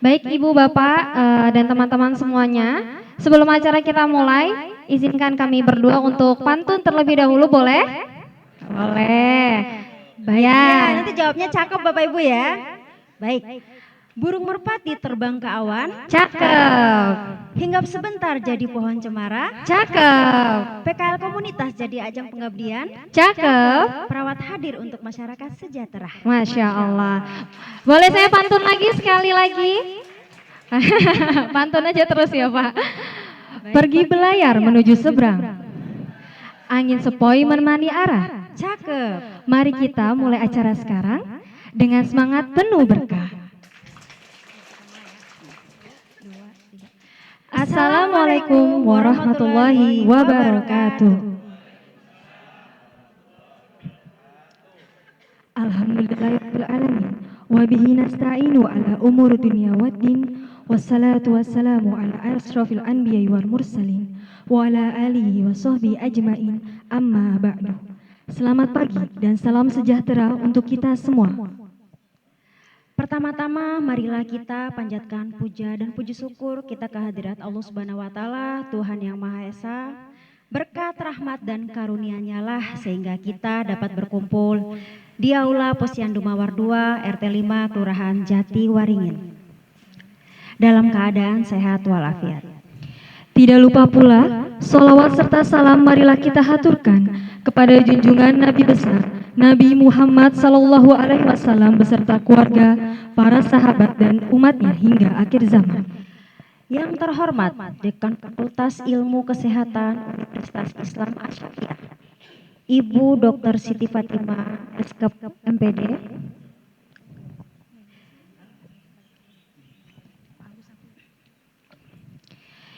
Baik Ibu, Bapak, dan teman-teman semuanya, sebelum acara kita mulai, izinkan kami berdua untuk pantun terlebih dahulu, boleh? Boleh. Baik, Ya. ya, nanti jawabnya cakep Bapak Ibu ya. Baik. Burung merpati terbang ke awan, Cakep. hinggap sebentar jadi pohon cemara, Cakep. PKL komunitas jadi ajang pengabdian, Cakep. perawat hadir untuk masyarakat sejahtera. Masya Allah. Boleh saya pantun lagi sekali lagi? Pantun aja terus ya Pak. Pergi belayar menuju seberang. Angin sepoi menemani arah. Cakep. Mari kita mulai acara sekarang dengan semangat penuh berkah. Assalamualaikum warahmatullahi wabarakatuh. Alhamdulillahirabbil alamin wa bihi nasta'inu ala umuri dunya waddin wassalatu wassalamu ala asyrafil anbiya'i wal mursalin wa ala alihi wa sahbihi ajmain amma ba'du. Selamat pagi dan salam sejahtera untuk kita semua. Pertama-tama marilah kita panjatkan puja dan puji syukur kita kehadirat Allah Subhanahu wa taala, Tuhan yang Maha Esa. Berkat rahmat dan karunia-Nya lah sehingga kita dapat berkumpul di Aula Posyandu Mawar 2 RT 5 Kelurahan Jati Waringin dalam keadaan sehat walafiat. Tidak lupa pula, sholawat serta salam marilah kita haturkan kepada junjungan Nabi besar, Nabi Muhammad Sallallahu Alaihi Wasallam beserta keluarga, para sahabat dan umatnya hingga akhir zaman. Yang terhormat Dekan Fakultas Ilmu Kesehatan Universitas Islam Asy-Syafi'iyah, Ibu Dr. Siti Fatimah, Eskep MPD.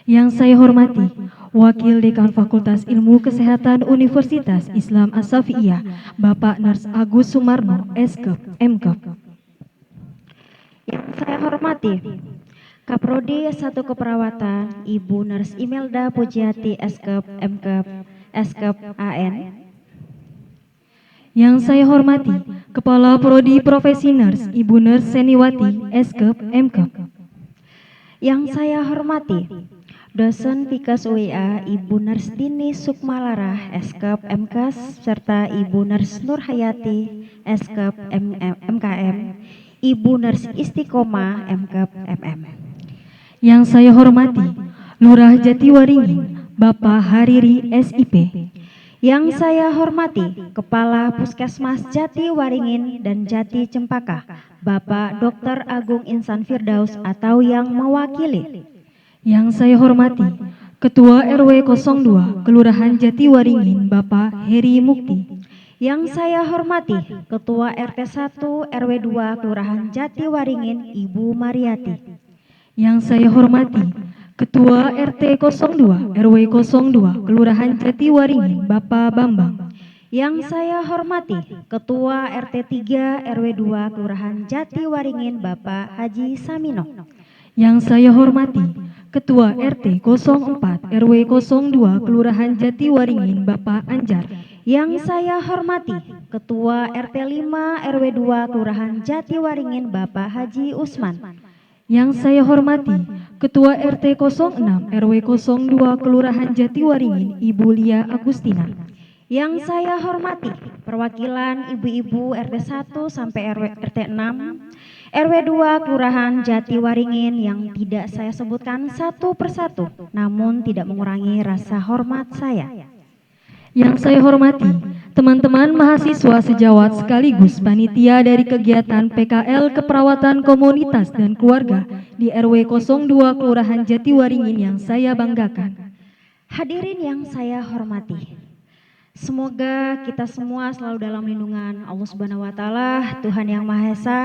Yang saya hormati, Wakil Dekan Fakultas Ilmu Kesehatan Universitas Islam Asy-Syafi'iyah, Bapak Nurs Agus Sumarno, Eskep, Mkep. Yang saya hormati, Kaprodi S1 Keperawatan, Ibu Nurs Imelda Pujiati, Eskep, Mkep, Eskep, AN. Yang saya hormati, Kepala Prodi Profesi Nurs, Ibu Nurs Seniwati, Eskep, Mkep. Yang saya hormati, Dosen Fikes UIA, Ibu Nurs Dini Sukmalarah, Eskep, Mkes, serta Ibu Nurs Nurhayati, Eskep, MKM, Ibu Nurs Istiqomah, Mkep, MM. Yang saya hormati, Lurah Jatiwaringin, Bapak Hariri SIP. Yang saya hormati, Kepala Puskesmas Jati Waringin dan Jati Cempaka, Bapak Dr. Agung Insan Firdaus atau yang mewakili. Yang saya hormati, Ketua RW 02 Kelurahan Jati Waringin, Bapak Heri Mukti. Yang saya hormati, Ketua RT 1 RW 2 Kelurahan Jati Waringin, Ibu Mariati. Yang saya hormati, Ketua RT 02 RW 02 Kelurahan Jati Waringin, Bapak Bambang. Yang saya hormati, Ketua RT 3 RW 2 Kelurahan Jati Waringin, Bapak Haji Samino. Yang saya hormati, Ketua RT 04 RW 02 Kelurahan Jati Waringin, Bapak Anjar. Yang saya hormati, Ketua RT 5 RW 2 Kelurahan Jati Waringin, Bapak Haji Usman. Yang saya hormati, Ketua RT 06 RW 02 Kelurahan Jati Waringin, Ibu Lia Agustina. Yang saya hormati, perwakilan ibu-ibu RT 1 sampai RT 6, RW 2 Kelurahan Jati Waringin yang tidak saya sebutkan satu persatu, namun tidak mengurangi rasa hormat saya. Yang saya hormati, teman-teman mahasiswa sejawat sekaligus panitia dari kegiatan PKL Keperawatan Komunitas dan Keluarga di RW 02 Kelurahan Jati Waringin yang saya banggakan. Hadirin yang saya hormati, semoga kita semua selalu dalam lindungan Allah Subhanahu wa taala, Tuhan yang Maha Esa.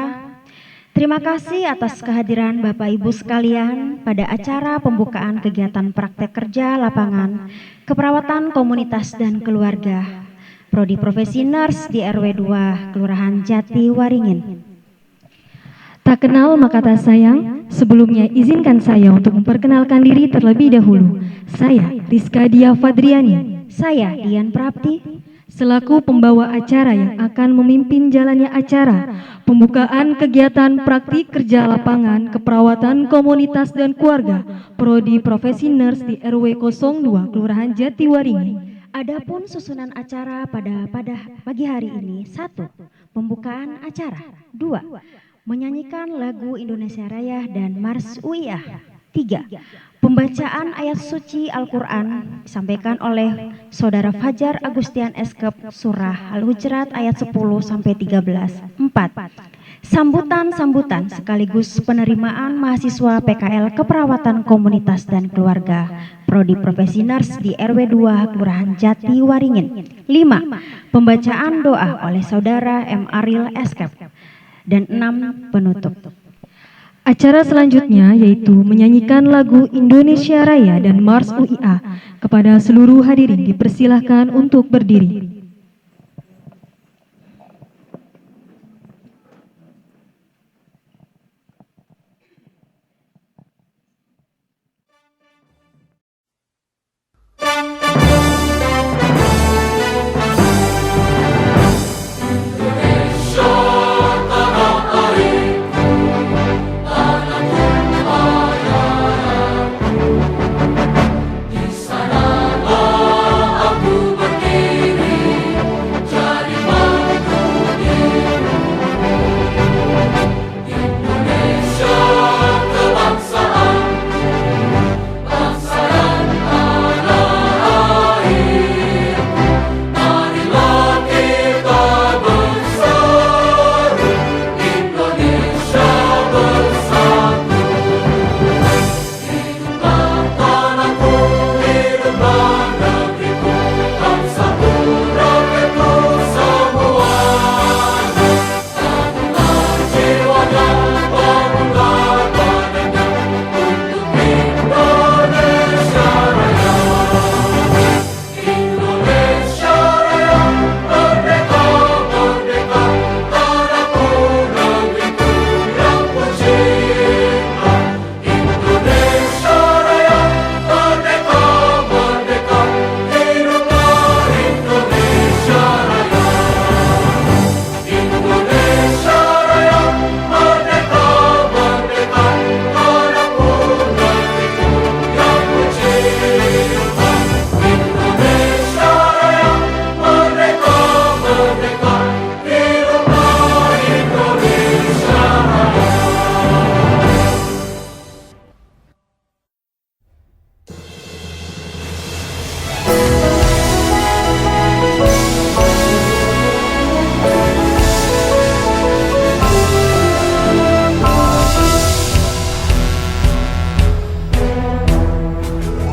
Terima kasih atas kehadiran Bapak Ibu sekalian pada acara pembukaan kegiatan praktek kerja lapangan Keperawatan Komunitas dan Keluarga Prodi Profesi Nurs di RW 2 Kelurahan Jati Waringin. Tak kenal maka tak sayang, sebelumnya izinkan saya untuk memperkenalkan diri terlebih dahulu. Saya Rizka Dia Fadriani. Saya Dian Prapti. selaku pembawa acara yang akan memimpin jalannya acara pembukaan kegiatan praktik kerja lapangan keperawatan komunitas dan keluarga Prodi Profesi Nurse di RW 02 Kelurahan Jatiwaringin. Adapun susunan acara pada pagi hari ini: 1. Pembukaan acara. 2. Menyanyikan lagu Indonesia Raya dan Mars UIA. 3. Pembacaan ayat suci Al-Quran disampaikan oleh Saudara Fajar Agustian Eskep Surah Al-Hujurat ayat 10-13. 4. Sambutan sekaligus penerimaan mahasiswa PKL Keperawatan Komunitas dan Keluarga Prodi Profesi Nurse di RW 2 Kelurahan Jatiwaringin. 5. Pembacaan doa oleh Saudara M. Aril Eskep. Dan 6. Penutup. Acara selanjutnya yaitu menyanyikan lagu Indonesia Raya dan Mars UIA. Kepada seluruh hadirin dipersilahkan untuk berdiri.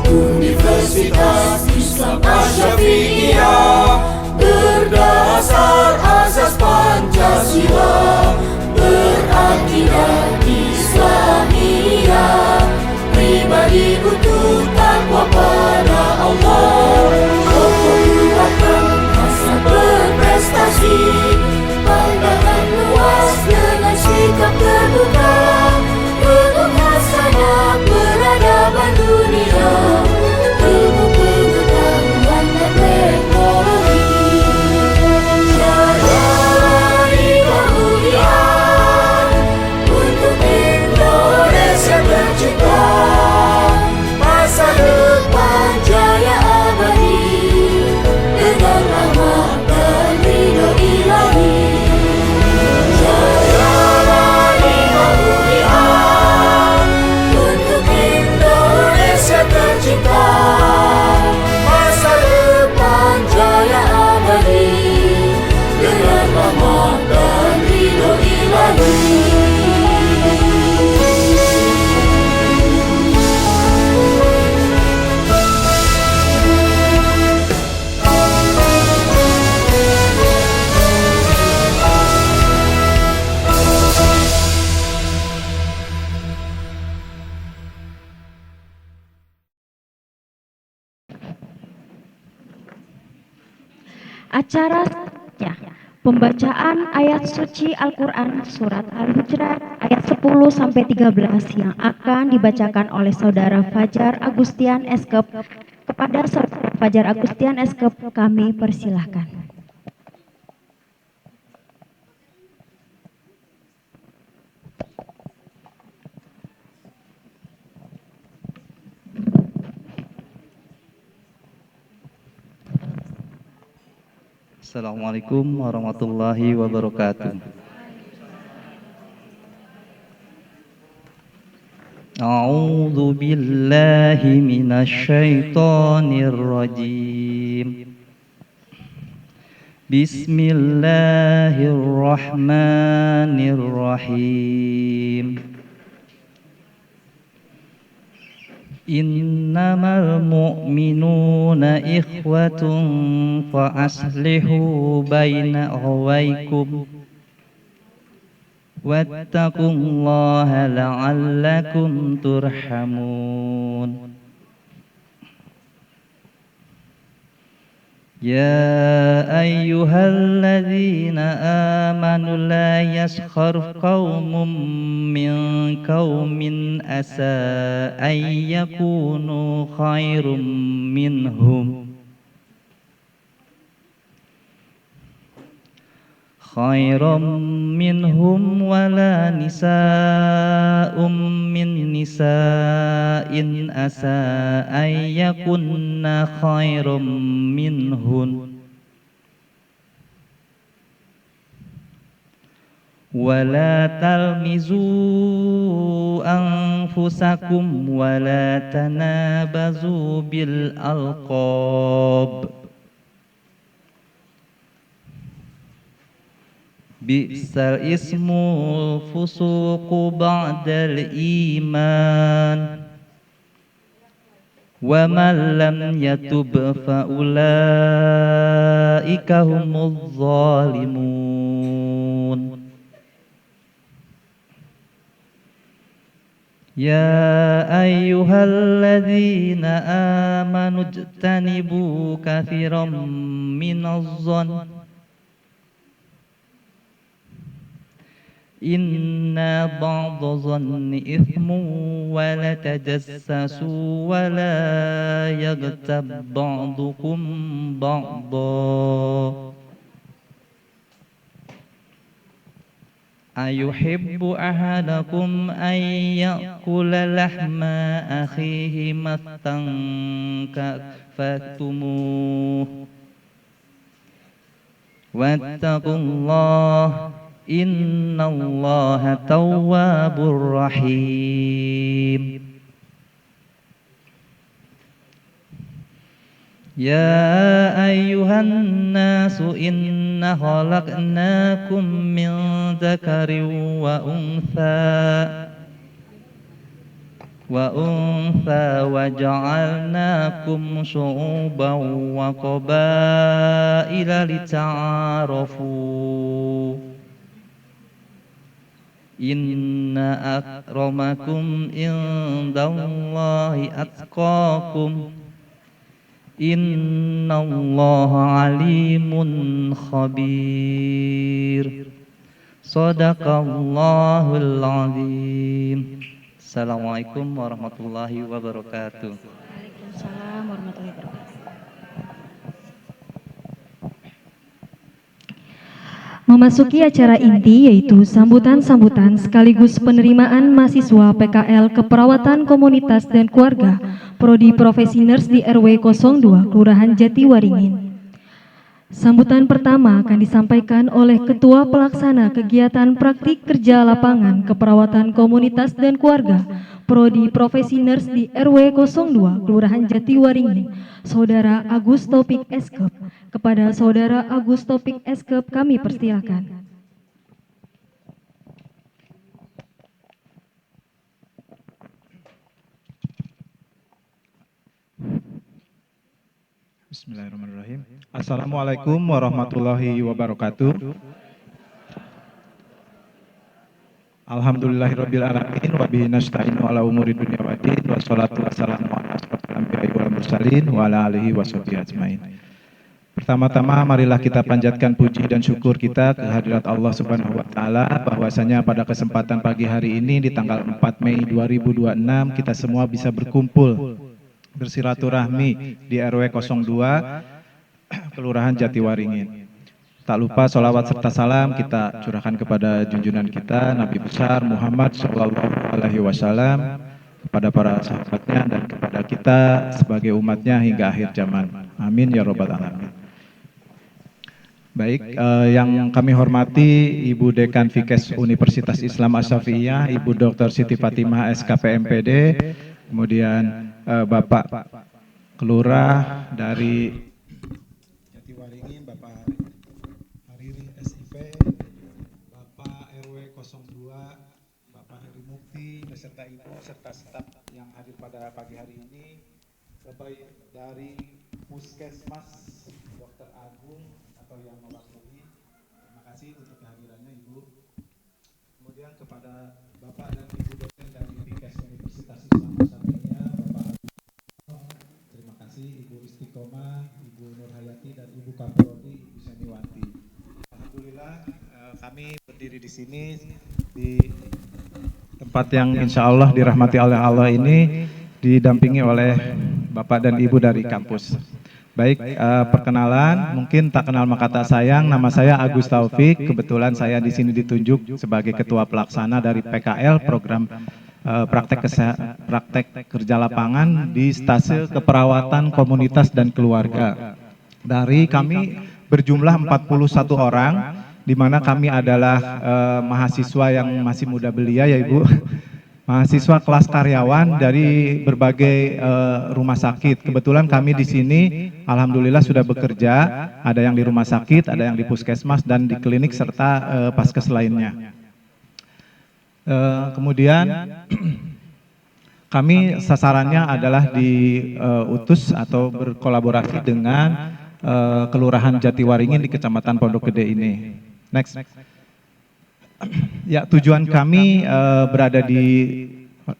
Universitas Islam Asy-Syafi'iyah berdasar asas Pancasila, berakidah Islamiyah, pribadi untuk takwa pada Allah, kokoh kuatkan hasrat berprestasi, pandangan luas dengan sikap terbuka, penuh hasanah peradaban dunia, ilmu pengetahuan dan teknologi. Jalani kemuliaan untuk Indonesia tercipta, masa depan jaya abadi dengan rahmat dan ridho ilahi. Jalani kemuliaan untuk Indonesia tercipta, masa depan jaya abadi dengan rahmat dan ridho ilahi. Acara selanjutnya, pembacaan ayat suci Al-Quran Surat Al-Hujurat ayat 10-13 yang akan dibacakan oleh Saudara Fajar Agustian Eskep. Kepada Saudara Fajar Agustian Eskep kami persilahkan. Assalamualaikum warahmatullahi wabarakatuh. A'udzu billahi minasy syaithanir rajim. Bismillahirrahmanirrahim. Innamal mu'minuna ikhwatun fa aslihu baina akhawaykum wattaqullaha la'allakum turhamun. Ya ayyuhalladzina amanu la yaskhar qaumun min qaumin asa ay yakunu khairum minhum wala nisa'um min nisa'in asa ay yakunna khairum minhun wala talmizu anfusakum wala tanabazu bil alqab bi'sal ismul fusuqu ba'dal iman wa man lam yatub fa ulaika humuz zalimun. Ya ayyuhalladzina amanu ijtanibu katsiran minaz zanni inna ba'da zanni ithmun wa la tajassasu wa la yaghtab ba'dukum ba'da ayuhibbu ahadakum an ya'kula lahma akhihi mattan kafatumuh wattaqullaha innallaha tawwabur rahim. Ya ayyuhan nasu inna khalaqnakum min dzakarin wa untha wa ja'alnakum syu'uban wa qabaila lita'arafu inna akramakum indallahi atqakum innallaha alimun khabir. Shadaqallahul azim. Assalamualaikum warahmatullahi wabarakatuh. Waalaikumsalam warahmatullahi wabarakatuh. Memasuki acara inti yaitu sambutan-sambutan sekaligus penerimaan mahasiswa PKL Keperawatan Komunitas dan Keluarga Prodi Profesi Nurs di RW 02 Kelurahan Jatiwaringin. Sambutan pertama akan disampaikan oleh Ketua Pelaksana Kegiatan Praktik Kerja Lapangan Keperawatan Komunitas dan Keluarga Prodi Profesi Nurs di RW 02 Kelurahan Jatiwaringin, Saudara Agus Taufik Eskep. Kepada Saudara Agus Taufik Eskep kami persilakan. Bismillahirrahmanirrahim. Assalamualaikum warahmatullahi wabarakatuh. Alhamdulillahirabbil alamin wa bihi nasta'inu ala umuri dunya waddin wassalatu wassalamu ala asyrofil anbiya'i wal mursalin wa ala alihi washabihi ajmain. Pertama-tama marilah kita panjatkan puji dan syukur kita kehadirat Allah Subhanahu wa taala bahwasanya pada kesempatan pagi hari ini di tanggal 4 Mei 2026 kita semua bisa berkumpul bersilaturahmi di RW 02 Kelurahan Jatiwaringin. Tak lupa sholawat serta salam kita curahkan kepada junjungan kita Nabi besar Muhammad SAW, kepada para sahabatnya dan kepada kita sebagai umatnya hingga akhir zaman. Amin ya robbal alamin. Baik, yang kami hormati Ibu Dekan Fikes Universitas Islam Asy-Syafi'iyah, Ibu Dr. Siti Fatimah SKPMPD, kemudian Bapak Kelurah dari Jatiwaringin, Bapak Hariri SIP, Bapak RW 02, Bapak Heri Mukti, beserta Ibu, serta staf yang hadir pada pagi hari ini, Bapak dari Puskesmas Dr. Agung atau yang mewakili, terima kasih untuk kehadirannya Ibu. Kemudian kepada Bapak dan Ibu dosen dari Fikes Universitas Islam Asy-Syafi'iyah, Bapak terima kasih Ibu Istiqomah, Ibu Nurhayati dan Ibu Kaprodi, Ibu Seniwati. Alhamdulillah kami berdiri di sini di tempat yang insya Allah dirahmati oleh Allah ini, didampingi oleh Bapak dan Ibu dari kampus. Baik, perkenalan, mungkin tak kenal maka tak sayang, nama saya Agus Taufik, kebetulan saya di sini ditunjuk sebagai Ketua Pelaksana dari PKL, program praktek kerja lapangan di Stase Keperawatan Komunitas dan Keluarga. Dari kami berjumlah 41 orang, di mana kami adalah mahasiswa yang masih muda belia ya Ibu, mahasiswa kelas karyawan dari berbagai rumah sakit. Kebetulan kami di sini alhamdulillah sudah bekerja, ada yang di rumah sakit, ada yang di puskesmas dan di klinik serta paskes lainnya. Kemudian kami sasarannya adalah diutus atau berkolaborasi dengan Kelurahan Jatiwaringin di Kecamatan Pondok Gede ini. Next. Ya, tujuan kami berada di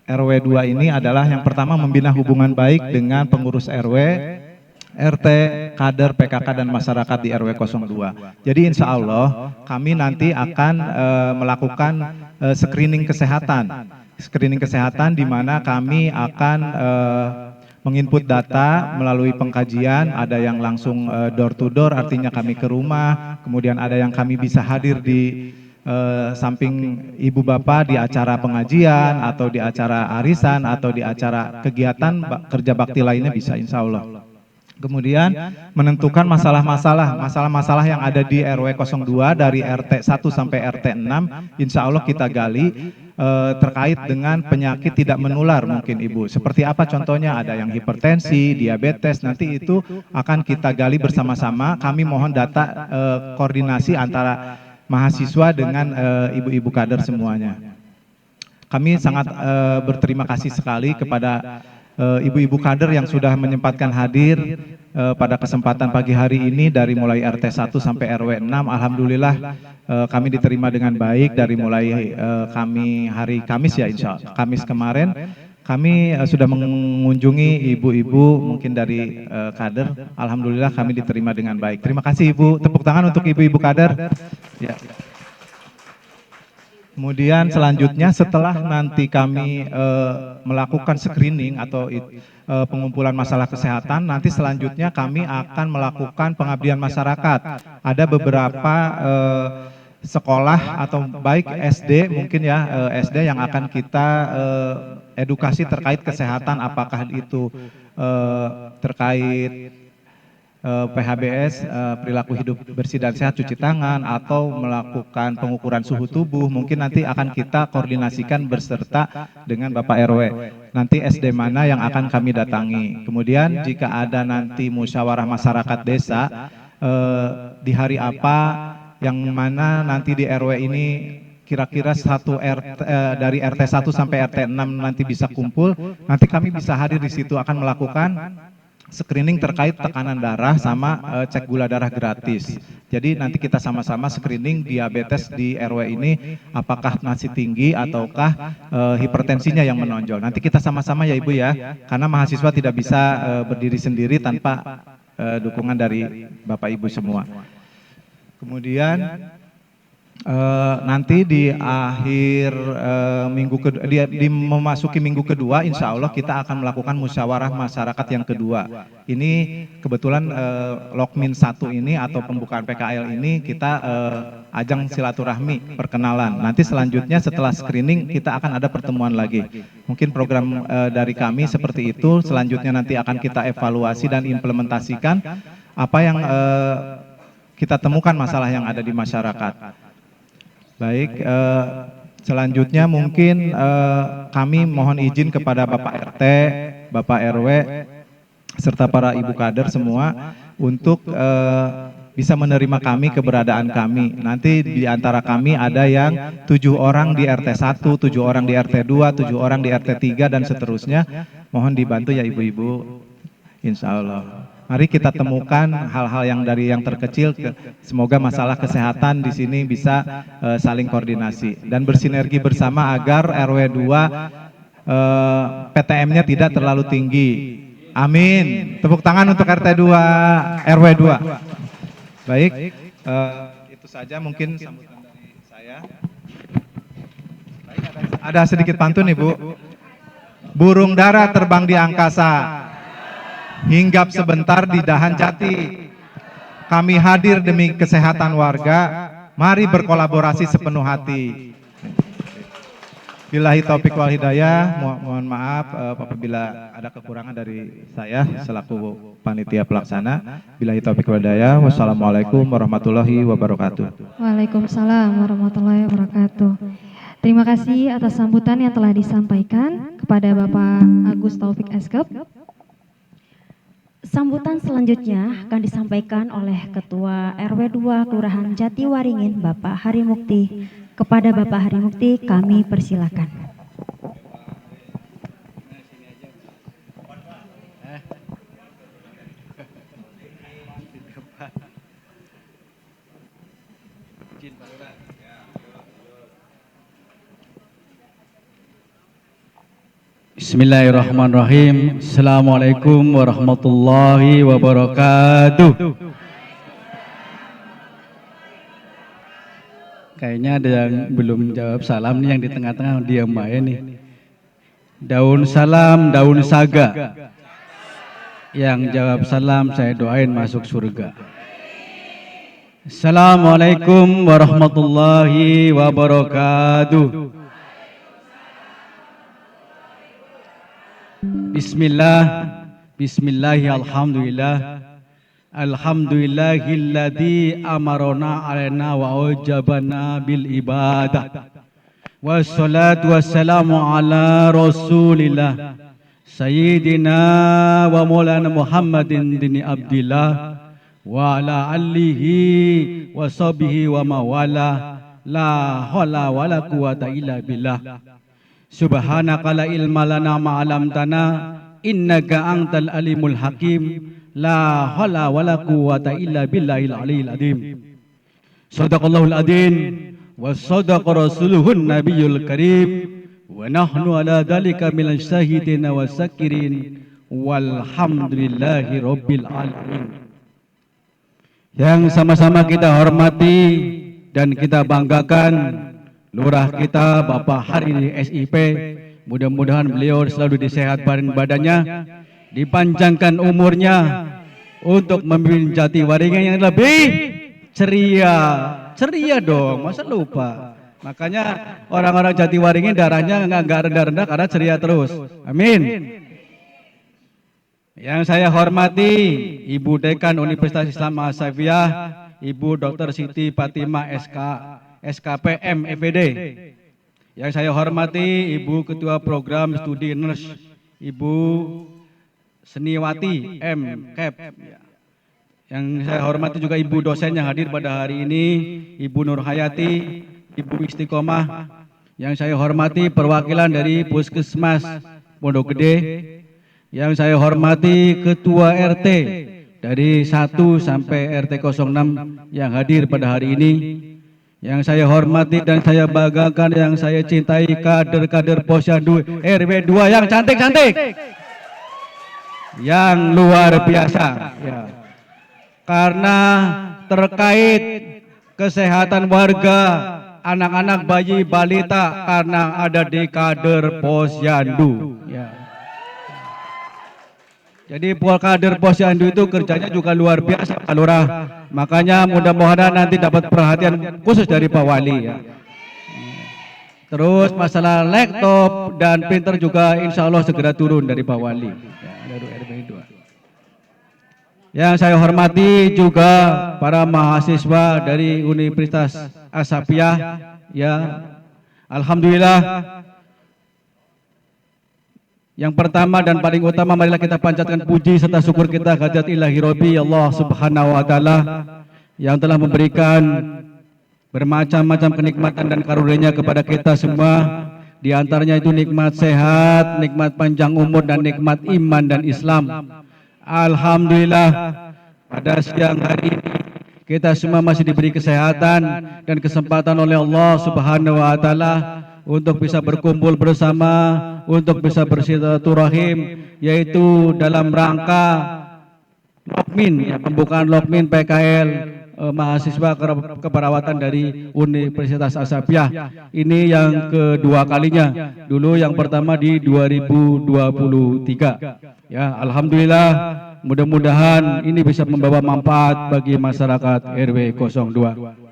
RW 2 ini adalah yang pertama membina hubungan baik dengan pengurus RW, RT, kader, PKK, dan masyarakat di RW 02. Jadi insya Allah kami nanti akan melakukan screening kesehatan. Screening kesehatan di mana kami akan menginput data melalui pengkajian, ada yang langsung door to door, artinya kami ke rumah, kemudian ada yang kami bisa hadir di samping ibu bapak di acara pengajian atau di acara arisan atau di acara kegiatan kerja bakti lainnya bisa insya Allah. Kemudian menentukan masalah-masalah yang ada di RW 02 dari RT 1 sampai RT 6 insya Allah kita gali terkait dengan penyakit tidak menular mungkin Ibu. Seperti apa contohnya, ada yang hipertensi, diabetes, nanti itu akan kita gali bersama-sama. Kami mohon data koordinasi antara mahasiswa dengan ibu-ibu kader semuanya. Kami sangat berterima kasih sekali kepada ibu-ibu kader yang sudah menyempatkan hadir pada kesempatan pagi hari ini dari mulai RT 1 sampai RW 6. Alhamdulillah kami diterima dengan baik dari mulai kami hari Kamis ya insya Allah. Kamis kemarin kami sudah mengunjungi ibu-ibu mungkin dari kader. Alhamdulillah kami diterima dengan baik. Terima kasih Ibu. Tepuk tangan untuk ibu-ibu kader. Ya. Kemudian selanjutnya setelah nanti kami melakukan screening atau pengumpulan masalah kesehatan, nanti selanjutnya kami akan melakukan pengabdian masyarakat. Ada beberapa sekolah atau baik SD mungkin ya SD yang akan kita edukasi terkait kesehatan, apakah itu terkait PHBS, perilaku hidup bersih dan sehat, cuci tangan, atau melakukan pengukuran suhu tubuh, mungkin nanti akan kita koordinasikan berserta dengan Bapak RW. Nanti SD mana yang akan kami datangi. Kemudian jika ada nanti musyawarah masyarakat desa, di hari apa, yang mana nanti di RW ini kira-kira dari RT 1 sampai RT 6 nanti bisa kumpul, nanti kami bisa hadir di situ akan melakukan screening terkait tekanan darah sama cek gula darah gratis. Jadi nanti kita sama-sama screening diabetes di RW ini apakah masih tinggi ataukah hipertensinya yang menonjol. Nanti kita sama-sama ya Ibu ya, karena mahasiswa tidak bisa berdiri sendiri tanpa dukungan dari Bapak Ibu semua. Kemudian nanti di akhir minggu kedua, di memasuki minggu kedua, insya Allah kita akan melakukan musyawarah masyarakat yang kedua. Ini kebetulan Lokmin 1 ini atau pembukaan PKL ini kita ajang silaturahmi perkenalan. Nanti selanjutnya setelah screening kita akan ada pertemuan lagi. Mungkin program dari kami seperti itu. Selanjutnya nanti akan kita evaluasi dan implementasikan apa yang kita temukan masalah yang ada di masyarakat. Baik, selanjutnya mungkin kami mohon izin kepada Bapak RT, Bapak RW, serta para ibu kader semua untuk bisa menerima kami, keberadaan kami. Nanti di antara kami ada yang 7 orang di RT 1, 7 orang di RT 2, 7 orang di RT 3, dan seterusnya. Mohon dibantu ya ibu-ibu, insya Allah. Mari kita temukan hal-hal yang dari yang terkecil, semoga masalah kesehatan di sini bisa saling koordinasi dan bersinergi bersama agar RW 2 PTM-nya tidak terlalu tinggi. Amin. Tepuk tangan untuk RT 2, RW 2. Baik, itu saja mungkin sambutan dari saya. Baik, ada sedikit pantun Ibu. Burung dara terbang di angkasa, hinggap sebentar di dahan jati. Kami hadir demi kesehatan warga, mari berkolaborasi sepenuh hati. Billahi taufik wal hidayah, mohon maaf apabila ada kekurangan dari saya selaku panitia pelaksana. Billahi taufik wal hidayah, wassalamualaikum warahmatullahi wabarakatuh. Waalaikumsalam warahmatullahi wabarakatuh. Terima kasih atas sambutan yang telah disampaikan kepada Bapak Agus Taufik Eskep. Sambutan selanjutnya akan disampaikan oleh Ketua RW 2 Kelurahan Jatiwaringin, Bapak Hari Mukti. Kepada Bapak Hari Mukti kami persilakan. Bismillahirrahmanirrahim. Assalamualaikum warahmatullahi wabarakatuh. Kayaknya ada yang belum jawab salam nih, yang di tengah-tengah diam aja nih. Daun salam, daun saga. Yang jawab salam saya doain masuk surga. Assalamualaikum warahmatullahi wabarakatuh. Bismillah, bismillahi alhamdulillah. Alhamdulillahilladzi amarona alaina wa ujabana bil ibadah. Wassalatu wassalamu ala rasulillah Sayyidina wa maulana Muhammadin dini abdillah wa ala alihi wa sahbihi wa mawala la hawla wa la quwata illa billah. Subhanaka la ilma lana ma 'allamtana innaka antal alimul hakim. La hawla wa la quwwata illa billahil aliyil azim. Shadaqallahul adzim wa shadaqa rasuluhun nabiyul karim wa nahnu ala dzalika minasy syahidin wa syakirin walhamdulillahi rabbil alamin. Yang sama-sama kita hormati dan kita banggakan lurah kita Bapak Hari SIP, mudah-mudahan beliau selalu disehatkan badannya, dipanjangkan umurnya untuk memimpin Jatiwaringin yang lebih ceria dong, masa lupa. Makanya orang-orang Jatiwaringin darahnya nggak rendah-rendah karena ceria terus. Amin. Yang saya hormati Ibu Dekan Universitas Islam Mahasiswa, Ibu Dr. Siti Fatimah SKPM FED. Yang saya hormati Ibu Ketua Program Studi Nurse, Ibu Seniwati M. Kep. Yang saya hormati juga Ibu dosen yang hadir pada hari ini, Ibu Nur Hayati, Ibu Istiqomah. Yang saya hormati perwakilan dari Puskesmas Pondok Gede. Yang saya hormati Ketua RT dari 1 sampai RT 06 yang hadir pada hari ini. Yang saya hormati dan saya banggakan, yang saya cintai kader-kader Posyandu RW 2 yang cantik-cantik, yang luar biasa ya. Karena terkait kesehatan warga, anak-anak, bayi, balita, karena ada di kader Posyandu ya. Jadi kader Posyandu itu kerjanya juga luar biasa Pak Lurah. Makanya mudah-mudahan nanti dapat perhatian khusus dari Pak Wali ya. Terus masalah laptop dan printer juga insya Allah segera turun dari Pak Wali ya, dari RW 2. Yang saya hormati juga para mahasiswa dari Universitas Asapiyah, ya, alhamdulillah. Yang pertama dan paling utama, marilah kita panjatkan puji serta syukur kita kehadirat Ilahi Rabbi Allah Subhanahu wa taala yang telah memberikan bermacam-macam kenikmatan dan karunia kepada kita semua. Di antaranya itu nikmat sehat, nikmat panjang umur, dan nikmat iman dan Islam. Alhamdulillah, pada siang hari ini kita semua masih diberi kesehatan dan kesempatan oleh Allah Subhanahu wa taala untuk bisa berkumpul bersama, untuk bisa bersilaturahim, yaitu dalam rangka Lokmin, ya, pembukaan Lokmin PKL mahasiswa keperawatan dari Universitas Asapiyah. Ini yang kedua kalinya. Dulu yang pertama di 2023. Ya, alhamdulillah, mudah-mudahan ini bisa membawa manfaat bagi masyarakat RW 02.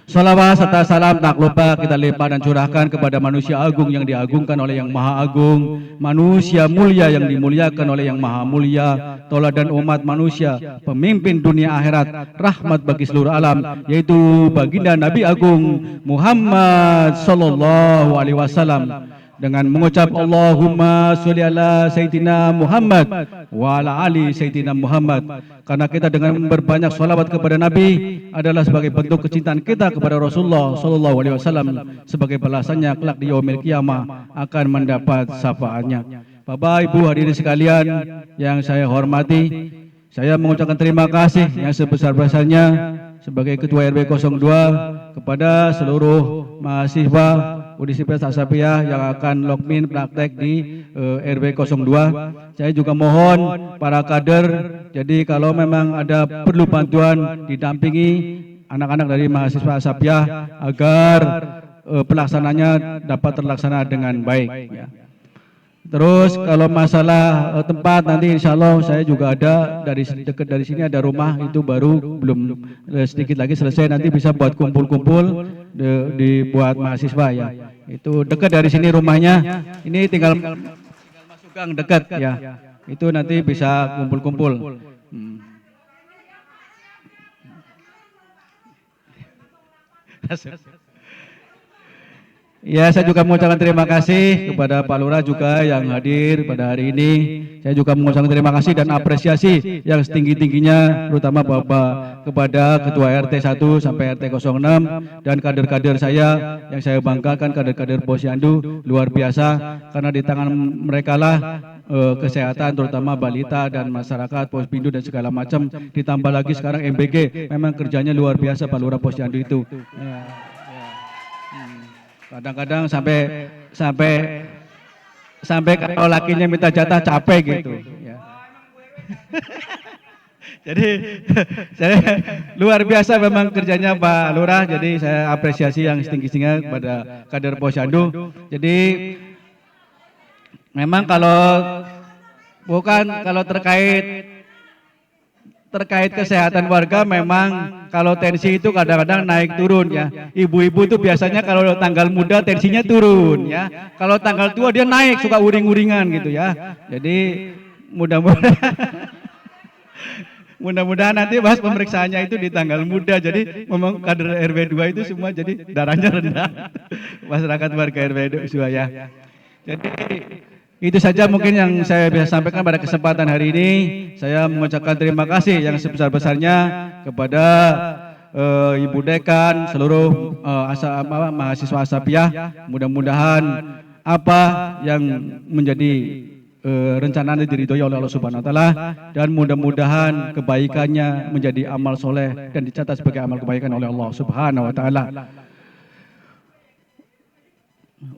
Salawat serta salam tak lupa kita limpah dan curahkan kepada manusia agung yang diagungkan oleh Yang Maha Agung, manusia mulia yang dimuliakan oleh Yang Maha Mulia, tauladan umat manusia, pemimpin dunia akhirat, rahmat bagi seluruh alam, yaitu baginda Nabi Agung Muhammad sallallahu alaihi wasallam. Dengan mengucap Allahumma sholli ala Sayyidina Muhammad wa ala ali Sayyidina Muhammad. Karena kita dengan berbanyak sholawat kepada Nabi adalah sebagai bentuk kecintaan kita kepada Rasulullah sallallahu alaihi wasallam, sebagai balasannya kelak di yaumil qiyamah akan mendapat syafaatnya. Bapak Ibu hadirin sekalian yang saya hormati, saya mengucapkan terima kasih yang sebesar-besarnya sebagai Ketua RW 02 kepada seluruh mahasiswa Universitas Asapiyah yang akan Lokmin praktek di RW 02. Saya juga mohon para kader, jadi kalau memang ada perlu bantuan didampingi anak-anak dari mahasiswa Asapiyah agar pelaksananya dapat terlaksana dengan baik, ya. Terus kalau masalah tempat, nanti insya Allah saya juga ada dari dekat dari sini ada rumah itu baru belum sedikit lagi selesai, nanti bisa buat kumpul-kumpul dibuat mahasiswa, ya. Itu dekat dari sini rumahnya, ini tinggal masuk gang dekat, ya. Itu nanti bisa kumpul-kumpul. Ya, saya juga mengucapkan terima kasih kepada Pak Lurah juga yang hadir pada hari ini. Saya juga mengucapkan terima kasih dan apresiasi yang setinggi-tingginya, terutama Bapak kepada Ketua RT 1 sampai RT 06 dan kader-kader saya yang saya banggakan, kader-kader Posyandu luar biasa, karena di tangan mereka lah kesehatan terutama balita dan masyarakat Pospindu dan segala macam, ditambah lagi sekarang MBG, memang kerjanya luar biasa Pak Lurah Posyandu itu. Kadang-kadang sampai kalau lakinya minta jatah capek gitu, ya. Jadi saya luar biasa memang kerjanya Pak Lurah, jadi saya apresiasi yang setinggi-tingginya kepada kader Posyandu. Jadi memang kalau terkait kesehatan warga, memang kalau tensi itu kadang-kadang naik turun, ya. Ibu-ibu itu biasanya kalau tanggal muda tensinya turun, ya. Kalau tanggal tua dia naik, suka uring-uringan gitu, ya. Jadi mudah-mudahan nanti bahas pemeriksaannya itu di tanggal muda. Jadi memang kader RW 2 itu semua jadi darahnya rendah. Masyarakat warga RW 2, ya. Jadi itu saja mungkin yang saya bisa sampaikan pada kesempatan hari ini. Saya mengucapkan terima kasih yang sebesar-besarnya kepada Ibu Dekan, seluruh mahasiswa Asapiyah. Mudah-mudahan apa yang menjadi rencana diridhoi oleh Allah Subhanahu wa taala, dan mudah-mudahan kebaikannya menjadi amal soleh dan dicatat sebagai amal kebaikan oleh Allah Subhanahu wa taala.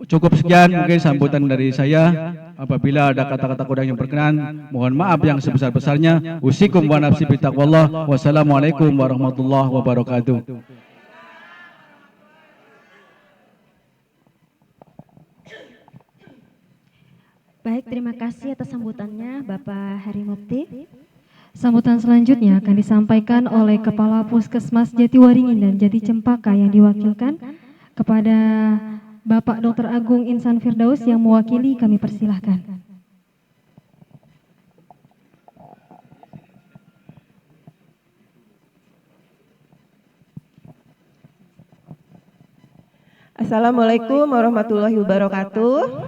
Cukup sekian mungkin sambutan dari saya. Apabila ada kata-kata kurang yang berkenan, mohon maaf yang sebesar-besarnya. Usikum wa nafsi bitaqwallah. Wassalamualaikum warahmatullahi wabarakatuh. Baik, terima kasih atas sambutannya Bapak Hari Mufti. Sambutan selanjutnya akan disampaikan oleh Kepala Puskesmas Jatiwaringin dan Jati Cempaka yang diwakilkan kepada Bapak Dr. Agung Insan Firdaus yang mewakili, kami persilahkan. Assalamualaikum warahmatullahi wabarakatuh.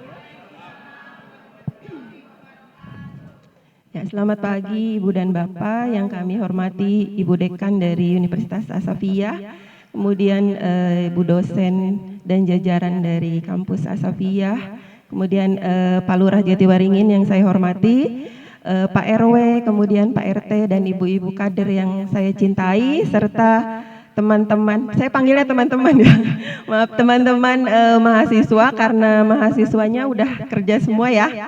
Ya, selamat pagi Ibu dan Bapak yang kami hormati Ibu Dekan dari Universitas Asafiyah, kemudian Ibu dosen dan jajaran dari kampus Asafiyah, kemudian Pak Lurah Jatiwaringin yang saya hormati, Pak RW, kemudian Pak RT dan ibu-ibu kader yang saya cintai, serta teman-teman, saya panggilnya teman-teman ya, maaf teman-teman mahasiswa karena mahasiswanya udah kerja semua ya.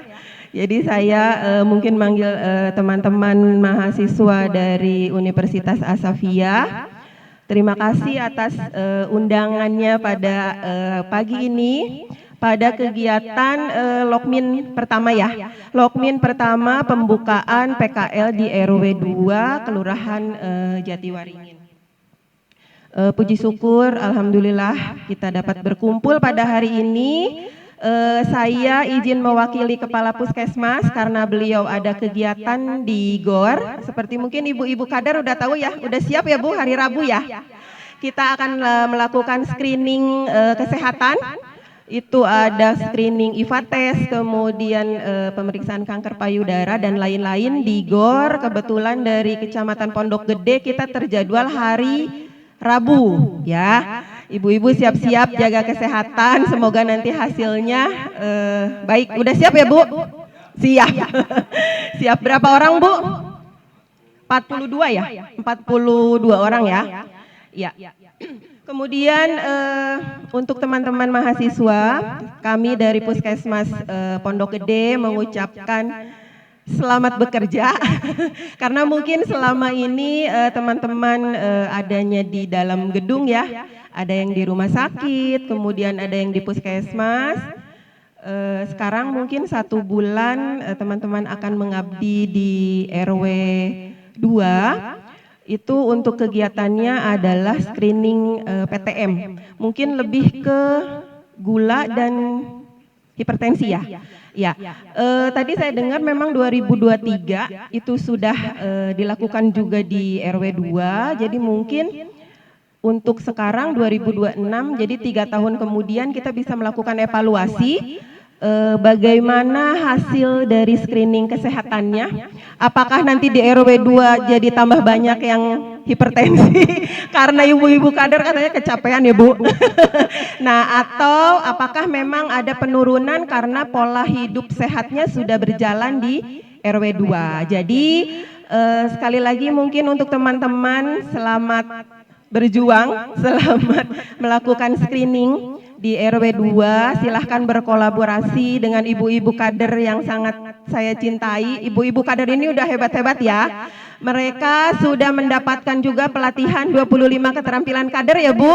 Jadi saya mungkin manggil teman-teman mahasiswa dari Universitas Asafiyah. Terima kasih atas undangannya pada pagi ini pada kegiatan Lokmin pertama ya. Lokmin pertama pembukaan PKL di RW 2 Kelurahan Jatiwaringin. Puji syukur, alhamdulillah kita dapat berkumpul pada hari ini. Saya izin mewakili Kepala Puskesmas karena beliau ada kegiatan di GOR. Seperti mungkin ibu-ibu kader udah tahu ya, udah siap ya Bu hari Rabu ya. Kita akan melakukan screening kesehatan. Itu ada screening IVA test, kemudian pemeriksaan kanker payudara dan lain-lain di GOR. Kebetulan dari Kecamatan Pondok Gede kita terjadwal hari Rabu ya. Ibu-ibu siap-siap jaga kesehatan, semoga nanti hasilnya baik. Udah siap ya Bu? Siap. Siap berapa orang Bu? 42 ya? 42 orang ya? Ya. Kemudian untuk teman-teman mahasiswa, kami dari Puskesmas Pondok Gede mengucapkan selamat bekerja karena mungkin selama ini teman-teman adanya di dalam gedung ya, ada yang di rumah sakit, kemudian ada yang di puskesmas. Sekarang mungkin 1 bulan teman-teman akan mengabdi di RW 2. Itu untuk kegiatannya adalah screening PTM, mungkin lebih ke gula dan hipertensi ya. Ya, tadi saya dengar memang 2023 itu sudah dilakukan juga di RW 2, jadi mungkin untuk sekarang 2026, jadi 3 tahun kemudian kita bisa melakukan evaluasi bagaimana hasil dari screening kesehatannya. Apakah nanti di RW 2 jadi tambah banyak yang hipertensi karena ibu-ibu kader katanya kecapean ya Bu. Nah, atau apakah memang ada penurunan karena pola hidup sehatnya sudah berjalan di RW 2. Jadi sekali lagi mungkin untuk teman-teman selamat berjuang, selamat melakukan screening di RW 2, silahkan berkolaborasi dengan ibu-ibu kader yang sangat saya cintai. Ibu-ibu kader ini udah hebat-hebat ya. Mereka sudah mendapatkan juga pelatihan 25 keterampilan kader ya Bu.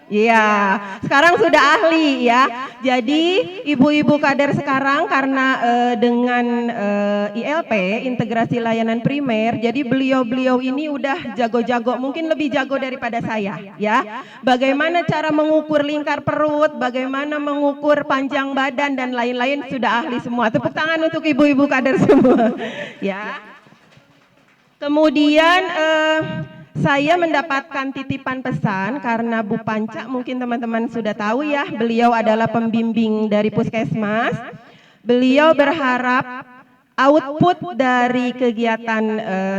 Iya, sekarang sudah ahli ya. Jadi ibu-ibu kader sekarang karena dengan ILP, integrasi layanan primer, jadi beliau-beliau ini udah jago-jago, mungkin lebih jago daripada saya ya. Bagaimana cara mengukur lingkar perut, bagaimana mengukur panjang badan dan lain-lain sudah ahli semua. Tepuk tangan untuk ibu-ibu kader semua ya. Kemudian saya mendapatkan titipan pesan karena Bu Panca mungkin teman-teman sudah tahu ya, beliau adalah pembimbing dari Puskesmas. Beliau berharap output dari kegiatan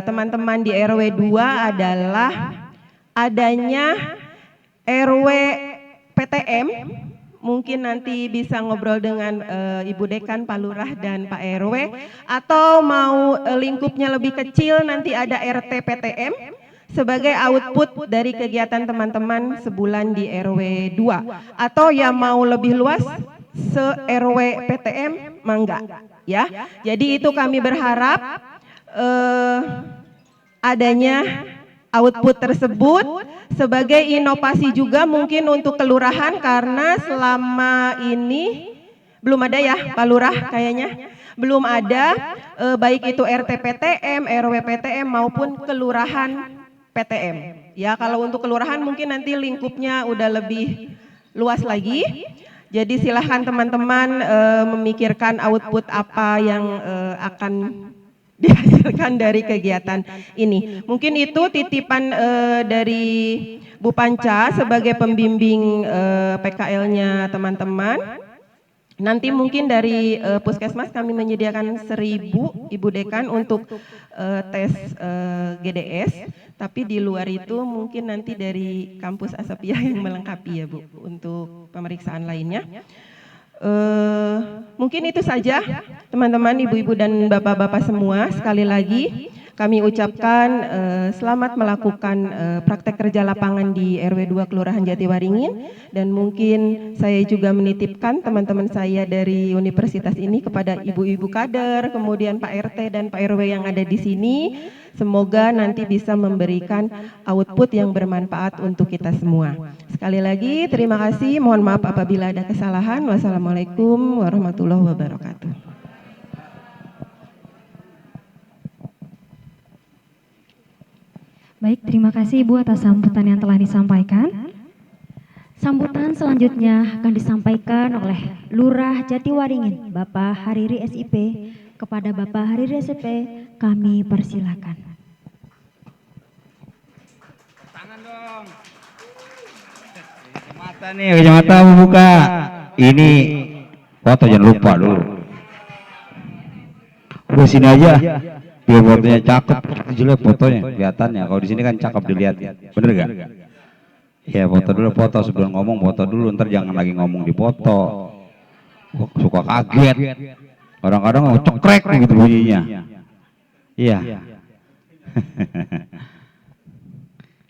teman-teman di RW 2 adalah adanya RW PTM. Mungkin nanti bisa ngobrol dengan Ibu Dekan, Pak Lurah dan Pak RW, atau mau lingkupnya lebih kecil nanti ada RT PTM sebagai output dari kegiatan teman-teman sebulan di RW 2. Atau yang mau lebih luas se-RW PTM mangga ya. Jadi itu kami berharap adanya output tersebut sebagai inovasi juga mungkin untuk kelurahan karena selama ini belum ada ya Pak Lurah kayaknya. Belum ada baik itu RT PTM, RW PTM maupun kelurahan PTM. Ya, kalau untuk kelurahan mungkin nanti lingkupnya udah lebih luas lagi. Jadi silahkan teman-teman memikirkan output apa yang akan dihasilkan dari kegiatan ini. Mungkin itu titipan dari Bu Panca sebagai pembimbing PKL-nya teman-teman. Nanti mungkin dari Puskesmas kami menyediakan 1.000 Ibu Dekan untuk tes GDS, tapi di luar itu mungkin nanti dari kampus Asapia yang melengkapi ya Bu untuk pemeriksaan lainnya. Mungkin itu saja teman-teman, ibu-ibu dan bapak-bapak semua. Sekali lagi kami ucapkan selamat melakukan praktek kerja lapangan di RW 2 Kelurahan Jatiwaringin, dan mungkin saya juga menitipkan teman-teman saya dari universitas ini kepada ibu-ibu kader, kemudian Pak RT dan Pak RW yang ada di sini. Semoga nanti bisa memberikan output yang bermanfaat untuk kita semua. Sekali lagi terima kasih, mohon maaf apabila ada kesalahan. Wassalamualaikum warahmatullahi wabarakatuh. Baik, terima kasih Ibu atas sambutan yang telah disampaikan. Sambutan selanjutnya akan disampaikan oleh Lurah Jatiwaringin, Bapak Hariri SIP. Kepada Bapak Hariri SIP, kami persilakan. Tangan dong. Kacamata nih, kacamata buka. Ini foto jangan lupa dulu. Udah sini aja. Biar fotonya cakep, jelek fotonya kelihatannya. Kalau di sini kan cakep dilihat, bener gak? Ya foto dulu, foto sebelum ngomong foto dulu. Ntar jangan lagi ngomong di foto. Suka kaget. Kadang-kadang cekrek gitu bunyinya. Iya.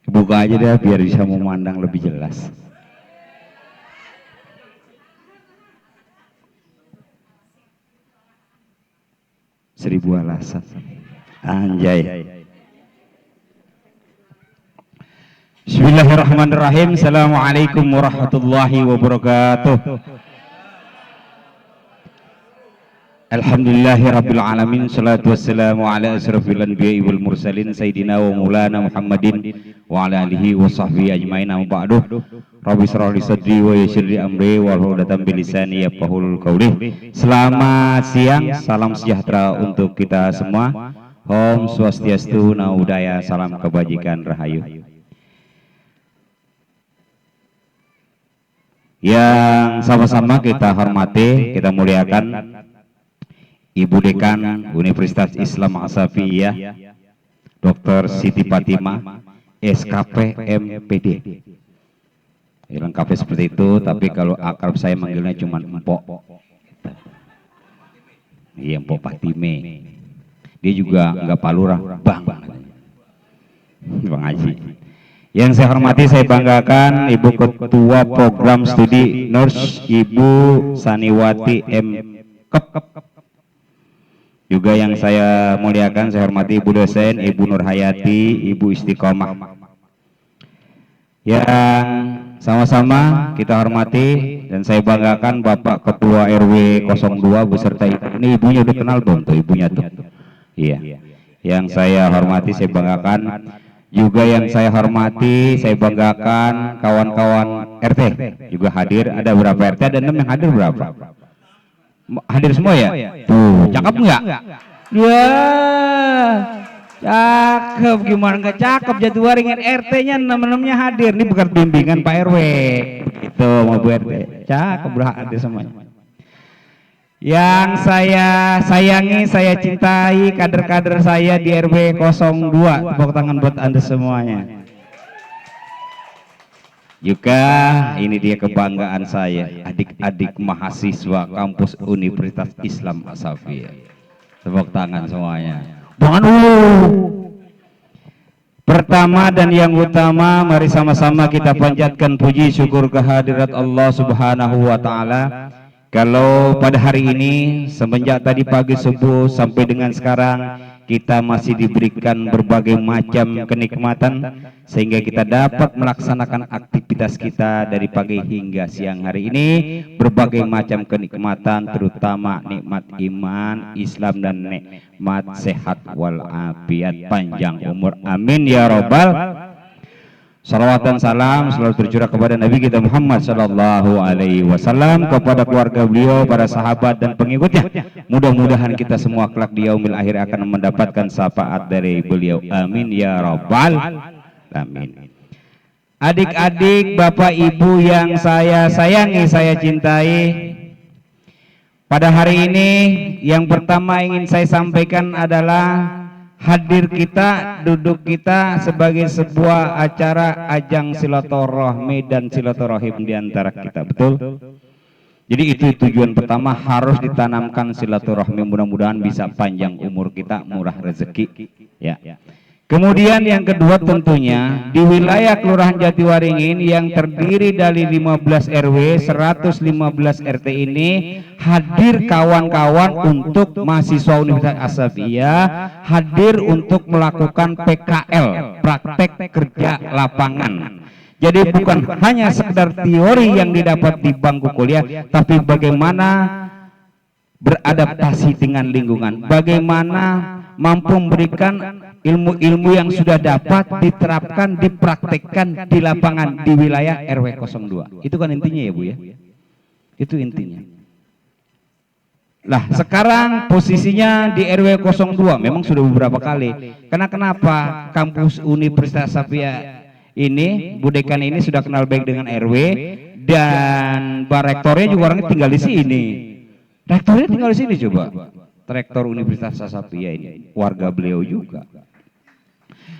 Buka aja deh biar bisa memandang lebih jelas. Seribu alasan. Anjay. Bismillahirrahmanirrahim. Assalamualaikum warahmatullahi wabarakatuh. Alhamdulillahirabbil alamin, salatu wassalamu ala asrofil anbiya'i wal mursalin sayyidina wa maulana Muhammadin wa ala alihi wa sahbihi ajmain. Amma ba'du. Rabbi shrah li sadri wa yassir li amri wahlul 'uqdatam min lisani yafqahul qawli. Selamat siang, salam sejahtera untuk kita semua. Om Swastiastu, Namo Buddhaya, salam kebajikan rahayu. Yang sama-sama kita hormati, kita muliakan Ibu Dekan Universitas Islam Asafiyah, Dr. Siti Fatimah, SKP MPD. Lengkapnya seperti itu, tapi kalau akrab saya manggilnya cuma Empok. Iya, Empok Fatime. Dia juga enggak Pak Lurah, Bang Haji. Yang saya hormati, saya banggakan Ibu Ketua Program Studi Nurse Ibu Saniwati M. Juga yang saya muliakan, saya hormati Ibu dosen Ibu Nurhayati, Ibu Istiqomah. Yang sama-sama kita hormati dan saya banggakan Bapak Ketua RW 02 beserta ini ibunya udah kenal belum tuh ibunya tuh? Iya. Yang saya hormati, saya banggakan juga yang saya hormati, saya banggakan kawan-kawan RT juga hadir. Ada berapa RT? Ada 6 yang hadir berapa? Hadir semua ya? Tuh, cakep nggak? Ya, cakep. Gimana nggak cakep? Jatiwaringin RT-nya 6-6-nya hadir. Ini bukan bimbingan Pak RW. Itu mau Bu RT. Cakep, hadir semuanya. Yang saya sayangi, saya cintai kader-kader saya di RW 02. Tepuk tangan buat Anda semuanya. Juga ini dia kebanggaan saya, adik-adik mahasiswa kampus Universitas Islam Asafiyah. Tepuk tangan semuanya. Tangan dulu. Pertama dan yang utama, mari sama-sama kita panjatkan puji syukur kehadirat Allah Subhanahu wa taala. Kalau pada hari ini semenjak tadi pagi subuh sampai dengan sekarang kita masih diberikan berbagai macam kenikmatan sehingga kita dapat melaksanakan aktivitas kita dari pagi hingga siang hari ini, berbagai macam kenikmatan terutama nikmat iman, Islam dan nikmat sehat walafiat, panjang umur, amin ya robbal. Salawat dan salam selalu tercurah kepada Nabi kita Muhammad sallallahu alaihi wasallam, kepada keluarga beliau, para sahabat dan pengikutnya. Mudah-mudahan kita semua kelak di yaumil akhir akan mendapatkan syafaat dari beliau. Amin ya rabbal alamin. adik-adik, bapak ibu yang saya sayangi, saya cintai, pada hari ini yang pertama ingin saya sampaikan adalah hadir kita, duduk kita sebagai sebuah acara ajang silaturahmi dan silaturahim di antara kita, betul? Jadi itu tujuan pertama, harus ditanamkan silaturahmi, mudah-mudahan bisa panjang umur kita, murah rezeki, ya. Kemudian yang kedua tentunya di wilayah Kelurahan Jatiwaringin yang terdiri dari 15 RW, 115 RT ini hadir kawan-kawan untuk mahasiswa Universitas As-Safiyyah, hadir untuk melakukan PKL, praktek kerja lapangan. Jadi bukan hanya sekedar teori yang didapat di bangku kuliah, tapi bagaimana beradaptasi dengan lingkungan, bagaimana mampu memberikan ilmu-ilmu yang sudah dapat diterapkan, dipraktekkan di lapangan di wilayah RW 02. Itu kan intinya ya Bu ya. Itu intinya. Lah sekarang posisinya di RW 02 memang sudah beberapa kali. Karena kenapa? Kampus Universitas As-Safiyyah ini, Bu Dekan ini sudah kenal baik dengan RW, dan Pak Rektornya juga orangnya tinggal di sini. Rektornya tinggal di sini coba. Rektor Universitas As-Safiyyah ini warga beliau juga.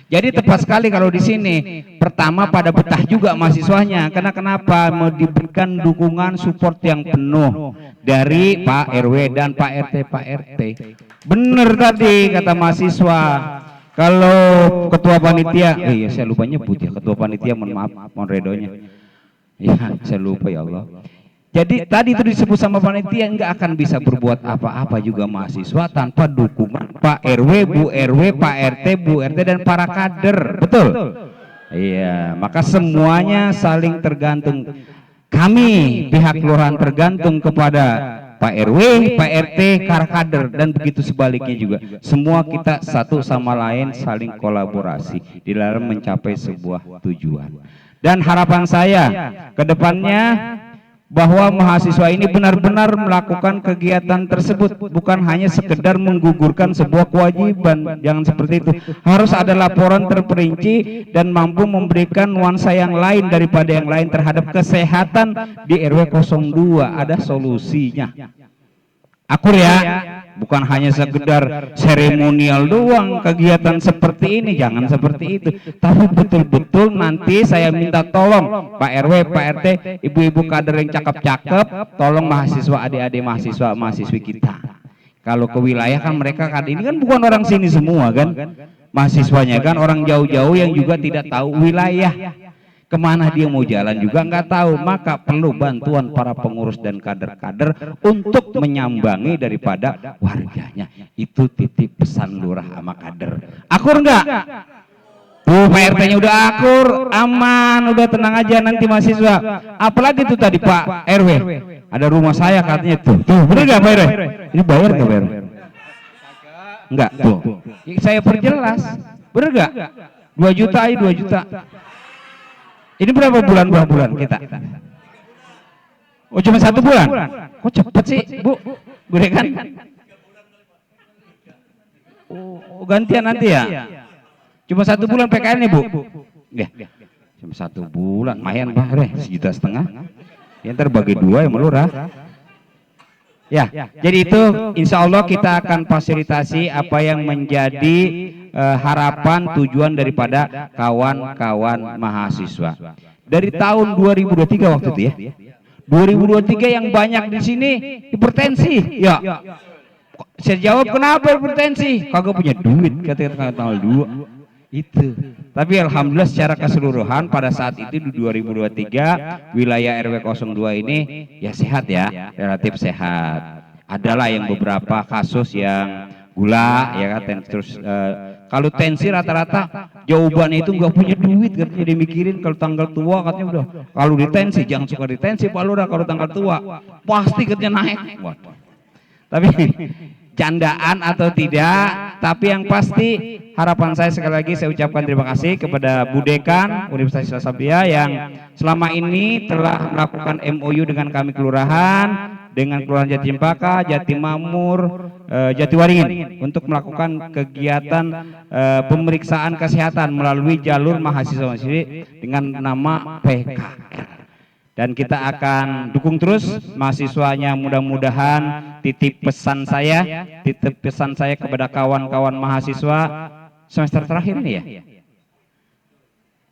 Jadi tepat sekali kalau di sini pertama pada betah juga mahasiswanya, karena kenapa? Mau diberikan dukungan support yang penuh dari Pak RW dan Pak RT. Bener tadi kata mahasiswa, kalau ketua panitia, iya saya lupa nyebut ya, ketua panitia, mohon maaf, mohon redonya. Ya saya lupa ya Allah. Jadi tadi itu disebut sama panitia, nggak akan bisa berbuat apa-apa juga mahasiswa tanpa dukungan Pak RW, Bu RW, Pak RT, Bu RT dan para kader, betul? Iya, maka semuanya saling tergantung. Kami pihak kelurahan tergantung kepada Pak RW, Pak RT, para kader, dan begitu sebaliknya juga. Semua kita satu sama lain saling kolaborasi di dalam mencapai sebuah tujuan. Dan harapan saya ke depannya bahwa mahasiswa ini benar-benar melakukan kegiatan tersebut, bukan hanya sekedar menggugurkan sebuah kewajiban. Jangan seperti itu, harus ada laporan terperinci dan mampu memberikan nuansa yang lain daripada yang lain terhadap kesehatan di RW 02. Ada solusinya, akur ya, bukan hanya sekedar seremonial doang kegiatan seperti ini, jangan seperti itu, tapi betul-betul nanti saya minta tolong Pak RW, Pak RT, ibu-ibu kader yang cakep-cakep, tolong mahasiswa, adik-adik mahasiswa, mahasiswi kita. Kalau ke wilayah kan mereka kan ini kan bukan orang sini semua kan, mahasiswanya kan orang jauh-jauh yang juga tidak tahu wilayah. Kemana dia mau jalan juga nggak tahu, maka perlu bantuan para pengurus dan kader-kader untuk menyambangi daripada warganya. Itu titip pesan lurah sama kader. Akur nggak? Tuh Pak RT-nya udah akur, aman, udah tenang aja nanti mahasiswa. Apalagi tuh tadi Pak RW, ada rumah saya katanya tuh bener nggak Pak RW? Ini bayar nggak Pak RW? Enggak tuh. Saya perjelas, bener nggak? 2 juta aja 2 juta. Ini berapa bulan kita? Oh cuma 1 bulan? Kok cepet sih Bu? Bu Dekan? Oh gantian nanti ya? Cuma 1 bulan PKL nih Bu? Ya, cuma 1 bulan, lumayan Pak Re, 1,5 juta. Ya ntar bagi 2 ya melurah. Ya, jadi itu insya Allah kita akan fasilitasi apa yang menjadi harapan tujuan daripada kawan-kawan mahasiswa. Dari tahun 2023 waktu itu ya. 2023 yang banyak di sini hipertensi. Ya. Saya jawab kenapa hipertensi? Kagak punya duit, kata tanggal 2. Itu. Tapi alhamdulillah secara keseluruhan pada saat itu di 2023 wilayah RW 02 ini ya sehat ya, relatif sehat. Adalah yang beberapa kasus yang gula ya kan, terus kalau tensi rata-rata jawabannya itu nggak punya duit katanya, dimikirin kalau tanggal tua katanya udah, kalau ditensi jangan suka ditensi Pak Lurah, kalau tanggal tua pasti katanya naik. Waduh. Tapi candaan atau tidak, tapi yang pasti harapan saya sekali lagi saya ucapkan terima kasih kepada Bu Dekan Universitas As-Safiyyah yang selama ini telah melakukan MOU dengan kami kelurahan dengan Kelurahan Jati Cempaka, Jatimamur, Jatiwaringin untuk melakukan kegiatan pemeriksaan kesehatan melalui jalur mahasiswa-mahasiswi dengan nama PKL. Dan kita akan dukung terus mahasiswanya, mudah-mudahan titip pesan saya kepada kawan-kawan mahasiswa semester terakhir ini ya.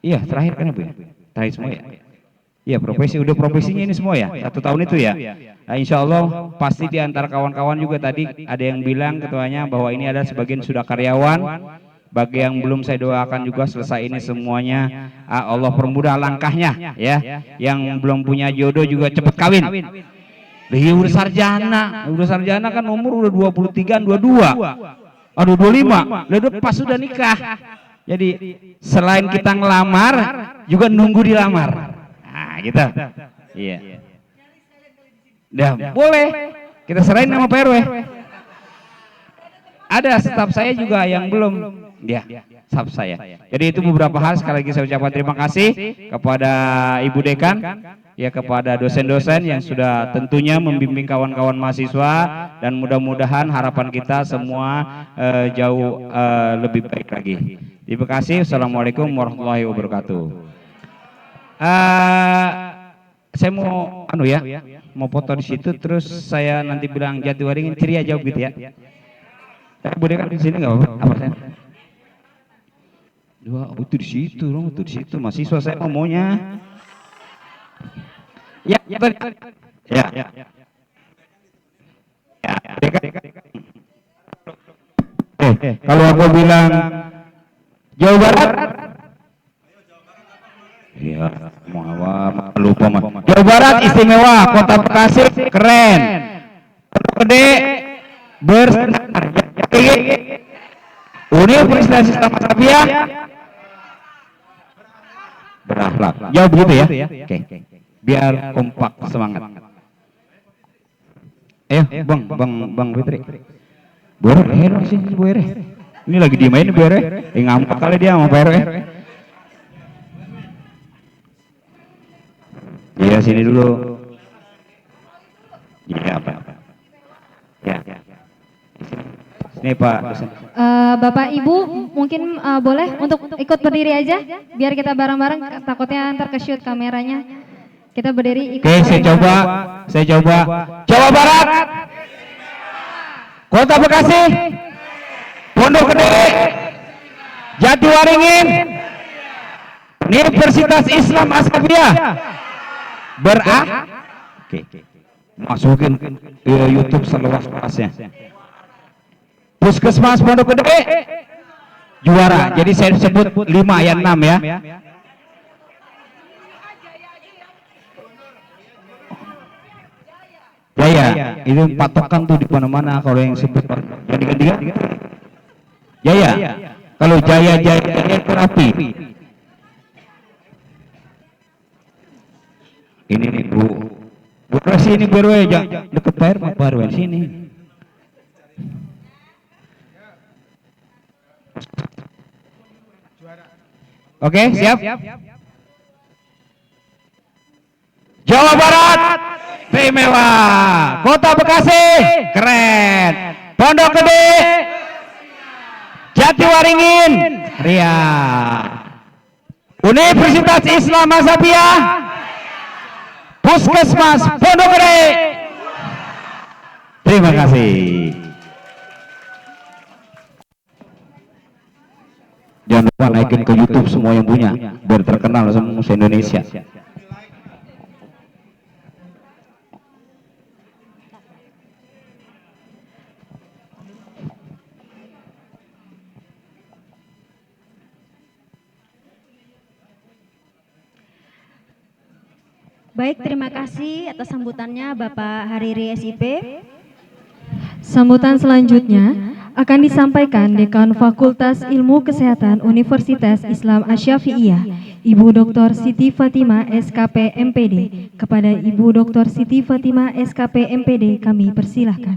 Iya, terakhir kan ya Bu ya? Terakhir semua ya? Iya, udah profesinya ini semua ya? 1 tahun itu ya? Nah, insya Allah pasti di antara kawan-kawan juga tadi ada yang bilang ketuanya bahwa ini adalah sebagian sudah karyawan. Bagi yang belum saya doakan juga selesai ini semuanya, Allah permudah langkahnya ya. Yang belum punya jodoh juga cepat kawin. Udah sarjana kan umur udah 23-an, 22. Aduh 25, udah pas sudah nikah. Jadi selain kita ngelamar, juga nunggu dilamar. Nah gitu. Iya. Dah boleh. Kita serahin nama Pak RW. Ada staf saya juga yang belum. Ya, staf saya. Jadi itu beberapa hal, sekali lagi saya ucapkan terima kasih kepada Ibu Dekan, ya, kepada dosen-dosen yang sudah tentunya membimbing kawan-kawan mahasiswa, dan mudah-mudahan harapan kita semua jauh lebih baik lagi. Terima kasih. Assalamualaikum warahmatullahi wabarakatuh. Saya mau mau foto di situ, terus saya nanti bilang Jatiwaringin ceria jawab gitu ya. Boleh kan di sini nggak apa-apa? Apa saya? Itu di situ dong, itu di situ. Mahasiswa saya maunya. Ya. Kalau aku bilang Jawa Barat, ya, lupa mah. Jawa Barat istimewa, Kota Bekasi keren, gede, bersenar. Universitas Islam Asabiyah berakhlak. Jawab begitu ya. Oke. Biar kompak semangat. Ayo, Bang Fitri. Bu RW sini Bu RW. Ini lagi dimain Bu RW. Ngambek kali dia sama Pak RW. Iya, sini dulu. Iya, Pak. Ya. Ini Pak dosen. Bapak Ibu mungkin boleh untuk ikut berdiri aja biar kita bareng-bareng, takutnya ntar ke-shoot kameranya. Kita berdiri ikut. Oke, saya coba. Jawa Barat, Kota Bekasi, Pondok Gede, Jatiwaringin, Universitas Islam Asabiyah. Oke. Masukin YouTube seluas-luasnya. Puskesmas Pondok Gede juara. Jadi saya sebut 5 ya 6 ya. Jaya, itu patokan tuh di mana-mana kalau yang sebut ganti-ganti. Jaya. Kalau Jaya terapi. Ini nih Bu. Bu Rasi ini baru aja deket bayar baru sini. Oke, siap? Jawa Barat istimewa, Kota Bekasi keren, Pondok Gede, Jatiwaringin ria, Universitas Islam Asabiyah, Puskesmas Pondok Gede. Terima kasih. Jangan lupa naikin ke YouTube semua yang punya, biar terkenal semua se-Indonesia. Baik, terima kasih atas sambutannya Bapak Hariri SIP. Sambutan selanjutnya akan disampaikan Dekan Fakultas Ilmu Kesehatan Universitas Islam Asy-Syafi'iyah, Ibu Dr. Siti Fatimah SKP MPD. Kepada Ibu Dr. Siti Fatimah SKP MPD kami persilahkan.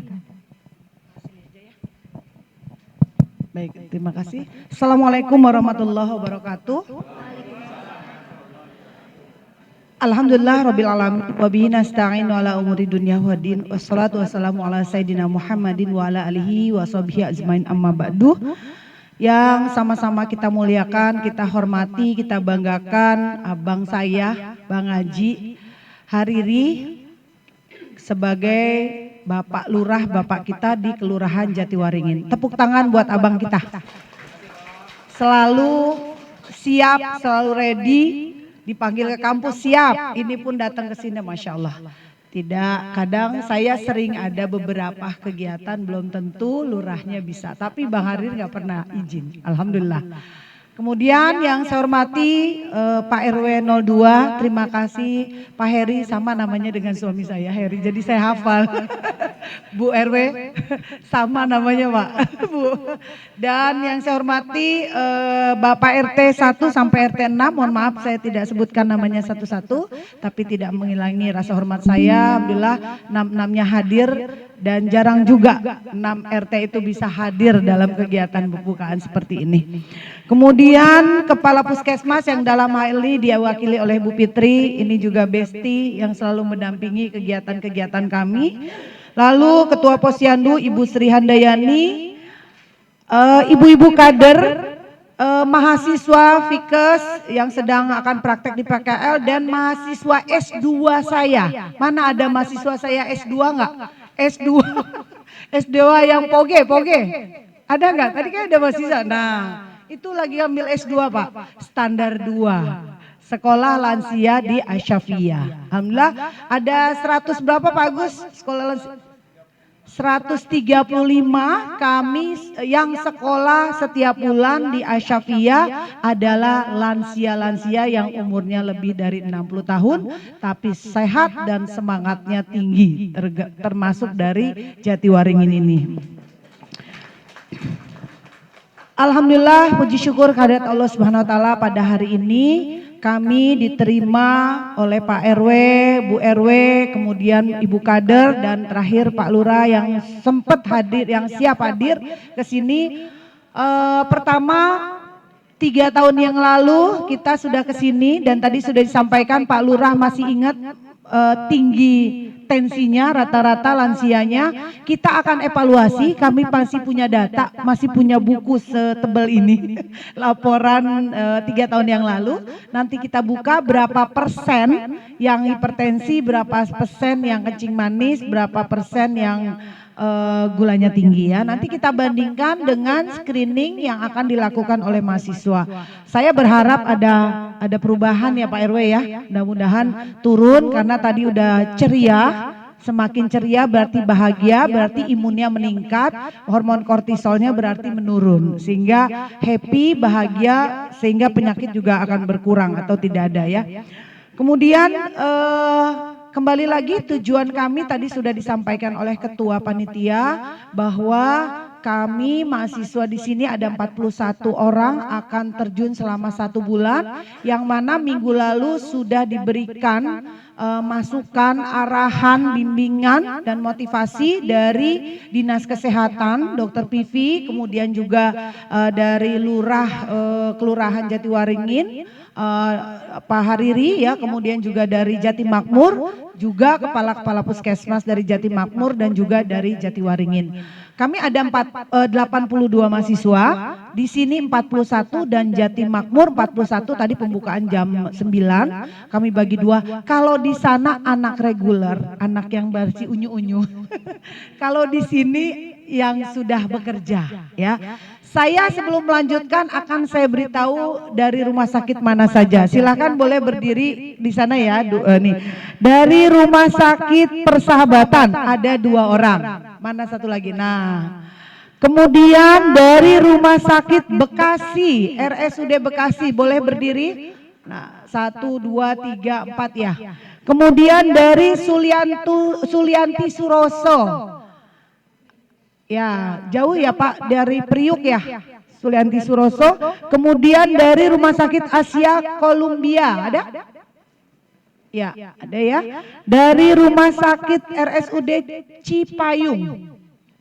Baik, terima kasih. Assalamualaikum warahmatullahi wabarakatuh. Alhamdulillah Rabbil Alamin wa bihi nasta'inu ala umuri dunya waddin wassalatu wassalamu ala sayyidina Muhammadin wa ala alihi wa sahbihi ajmain amma ba'du. Yang sama-sama kita muliakan, kita hormati, kita banggakan abang saya, Bang Haji Hariri sebagai Bapak Lurah, Bapak kita di Kelurahan Jatiwaringin. Tepuk tangan buat abang kita. Selalu siap, selalu ready, dipanggil ke kampus siap. Ini pun datang ke sini, Masya Allah. Tidak, kadang saya sering ada beberapa kegiatan belum tentu lurahnya bisa, tapi Bang Harir nggak pernah izin, alhamdulillah. Kemudian yang saya hormati Pak RW 02, terima kasih Pak Heri, sama namanya dengan suami saya Heri, jadi saya hafal. Bu RW sama namanya Pak, Bu. Dan yang saya hormati Bapak RT 1 sampai RT 6, mohon maaf saya tidak sebutkan namanya satu-satu, tapi tidak menghilangi rasa hormat saya. Alhamdulillah 6-6-nya hadir dan jarang juga 6 RT itu bisa hadir dalam kegiatan pembukaan seperti ini. Kemudian Kepala Puskesmas yang dalam hal ini diwakili oleh Bu Fitri, ini juga Besti yang selalu mendampingi kegiatan-kegiatan kami. Lalu Ketua Posyandu Ibu Sri Handayani, ibu-ibu kader, mahasiswa Fikes yang sedang akan praktek di PKL dan mahasiswa S2 saya. Mana ada mahasiswa saya S2 enggak? S2 yang poge. Ada enggak? Tadi kan ada mahasiswa. Nah, itu lagi ambil S2 Pak, standar 2. Sekolah lansia di Asyafiyah. Alhamdulillah ada 100 berapa Pak Agus? Sekolah lansia 135 kami yang sekolah setiap bulan di Asyafiyah adalah lansia-lansia yang umurnya lebih dari 60 tahun tapi sehat dan semangatnya tinggi, termasuk dari Jatiwaringin ini. Alhamdulillah, puji syukur kehadirat Allah Subhanahu wa taala, pada hari ini kami diterima oleh Pak RW, Bu RW, kemudian Ibu Kader dan terakhir Pak Lurah yang sempat hadir, yang siap hadir ke sini. Pertama 3 tahun yang lalu kita sudah ke sini dan tadi sudah disampaikan Pak Lurah masih ingat tinggi tensinya, rata-rata lansianya. Kita akan evaluasi, kami masih punya data, masih punya buku setebal ini, laporan 3 tahun yang lalu. Nanti kita buka berapa persen yang hipertensi, berapa persen yang kencing manis, berapa persen yang gulanya tinggi ya. Nanti kita bandingkan dengan screening yang akan dilakukan oleh mahasiswa. Saya berharap ada perubahan ya Pak RW ya. Mudah-mudahan turun karena tadi udah ceria. Semakin ceria berarti bahagia, berarti imunnya meningkat, hormon kortisolnya berarti menurun. Sehingga happy, bahagia, sehingga penyakit juga akan berkurang atau tidak ada ya. Kemudian kembali lagi tujuan kami tadi sudah disampaikan oleh Ketua Panitia bahwa kami mahasiswa di sini ada 41 orang akan terjun selama 1 bulan, yang mana minggu lalu sudah diberikan masukan, arahan, bimbingan dan motivasi dari Dinas Kesehatan, Dr. Pivi, kemudian juga dari Lurah Kelurahan Jatiwaringin, Pak Hariri ya, kemudian juga dari Jatimakmur, juga kepala-kepala puskesmas dari Jatimakmur dan juga dari Jatiwaringin. Kami ada 82 mahasiswa, di sini 41 dan Jatimakmur 41, tadi pembukaan jam 9, kami bagi 2. Kalau di sana anak reguler, anak yang masih unyu-unyu. Kalau di sini yang sudah bekerja ya. Saya sebelum melanjutkan akan saya beritahu dari rumah sakit mana saja. Silakan boleh berdiri di sana ya. Nih. Dari Rumah Sakit Persahabatan ada 2 orang. Mana satu lagi? Nah. Kemudian dari Rumah Sakit Bekasi, RSUD Bekasi, boleh berdiri? Nah, 1, 2, 3, 4 ya. Kemudian dari Sulianti Suroso. Ya, jauh ya Pak, dari Priuk ya, Sulianti Suroso. Kemudian dari Rumah Sakit Asia Columbia, ada? Ya, ada ya. Dari Rumah Sakit RSUD Cipayung.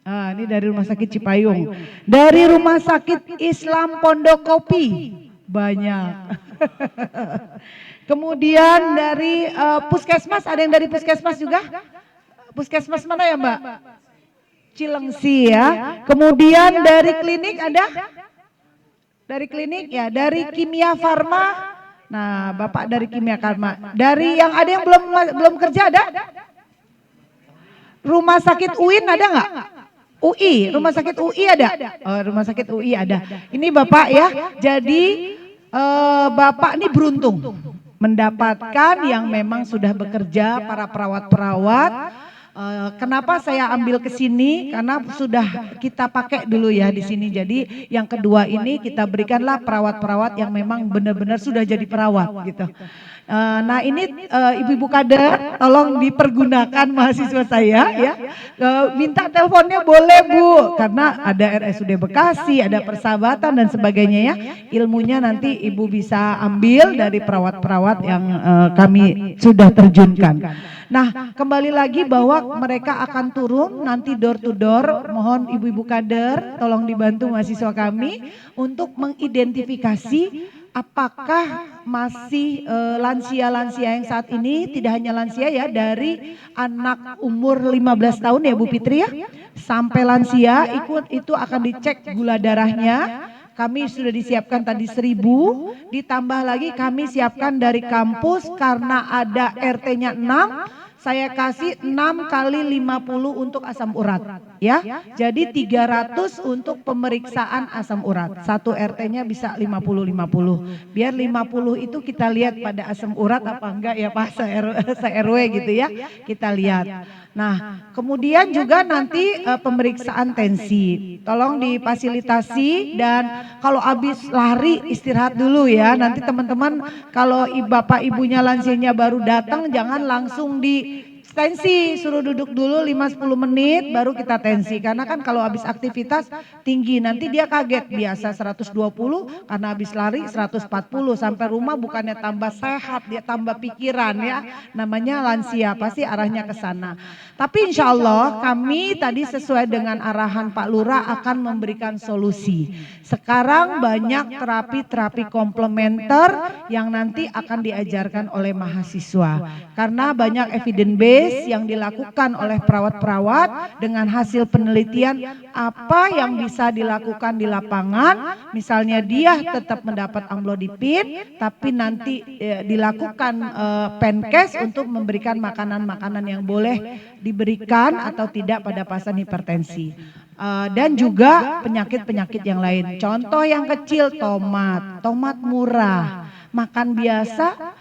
Nah, ini dari Rumah Sakit Cipayung. Dari Rumah Sakit Islam Pondokopi. Banyak. Kemudian dari puskesmas, ada yang dari puskesmas juga? Puskesmas mana ya Mbak? Cilengsi ya. Kemudian dari klinik ada? Dari klinik ya, dari Kimia Farma. Nah, Bapak dari Kimia Farma. Dari yang ada yang belum kerja ada? Rumah sakit UIN ada nggak? UI, rumah sakit UI ada? Oh, rumah sakit UI ada. Ini Bapak ya. Jadi Bapak ini beruntung mendapatkan yang memang sudah bekerja, para perawat-perawat. Kenapa saya ambil ke sini? Karena sudah kita pakai dulu ya di sini. Jadi yang kedua ini kita berikanlah perawat-perawat yang memang benar-benar sudah jadi perawat gitu. Nah ini ibu-ibu kader tolong dipergunakan mahasiswa saya ya. Minta teleponnya boleh Bu, karena ada RSUD Bekasi, ada Persahabatan dan sebagainya ya. Ilmunya nanti ibu bisa ambil dari perawat-perawat yang kami sudah terjunkan. Nah kembali lagi bahwa mereka akan turun nanti door to door. Mohon ibu-ibu kader tolong dibantu mahasiswa kami untuk mengidentifikasi apakah masih lansia-lansia yang saat ini, tidak hanya lansia ya, dari anak umur 15 tahun ya Bu Fitri ya, sampai lansia itu akan dicek gula darahnya. Kami sudah disiapkan tadi 1000, ditambah lagi kami siapkan dari kampus karena ada RT-nya 6. Saya kasih 6 kali 50 untuk asam urat ya. Jadi 300 untuk pemeriksaan asam urat. Satu RT-nya bisa 50-50. Biar 50 itu kita lihat pada asam urat apa enggak ya Pak se-RW gitu ya. Kita lihat. Nah, kemudian juga nanti pemeriksaan tensi. Tolong difasilitasi dan kalau habis lari istirahat dulu ya. Nanti teman-teman kalau bapak ibunya lansianya baru datang jangan langsung di tensi, suruh duduk dulu 5-10 menit baru kita tensi. Karena kan kalau habis aktivitas tinggi nanti dia kaget, biasa 120 karena habis lari 140, sampai rumah bukannya tambah sehat dia tambah pikiran ya. Namanya lansia pasti arahnya ke sana. Tapi insya Allah kami tadi sesuai dengan arahan Pak Lurah akan memberikan solusi. Sekarang banyak terapi-terapi komplementer yang nanti akan diajarkan oleh mahasiswa. Karena banyak evidence base yang dilakukan oleh perawat-perawat dengan hasil penelitian apa yang bisa dilakukan di lapangan. Misalnya dia tetap mendapat amlodipin tapi nanti dilakukan penkes untuk memberikan makanan-makanan yang boleh diberikan atau tidak pada pasien hipertensi. Dan juga penyakit-penyakit yang lain. Contoh yang kecil tomat murah, makan biasa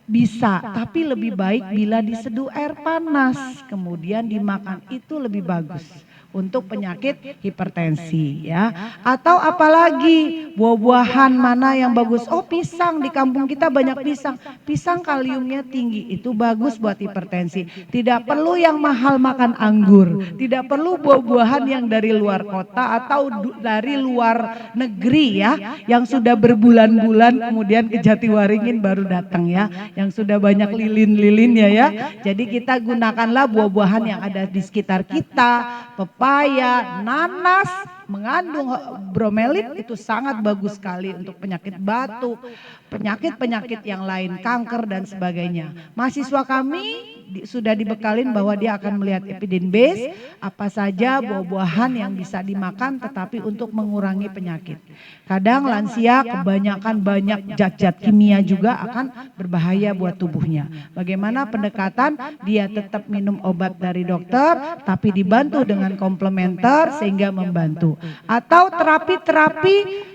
bisa, tapi lebih baik bila diseduh air panas, kemudian dimakan itu lebih bagus untuk penyakit hipertensi ya. Atau apalagi buah-buahan mana yang bagus? Oh pisang, di kampung kita banyak pisang. Pisang kaliumnya tinggi, itu bagus buat hipertensi. Tidak perlu yang mahal makan anggur, tidak perlu buah-buahan yang dari luar kota atau dari luar negeri ya, yang sudah berbulan-bulan kemudian ke Jatiwaringin baru datang ya, yang sudah banyak lilin-lilinnya ya. Jadi kita gunakanlah buah-buahan yang ada di sekitar kita, pepaya, nanas, mengandung bromelin itu sangat bagus sekali untuk penyakit batuk, penyakit-penyakit yang lain, kanker dan sebagainya. Mahasiswa kami sudah dibekalin bahwa dia akan melihat evidence base, apa saja buah-buahan yang bisa dimakan tetapi untuk mengurangi penyakit. Kadang lansia kebanyakan banyak zat-zat kimia juga akan berbahaya buat tubuhnya. Bagaimana pendekatan? Dia tetap minum obat dari dokter tapi dibantu dengan komplementer sehingga membantu. Atau terapi-terapi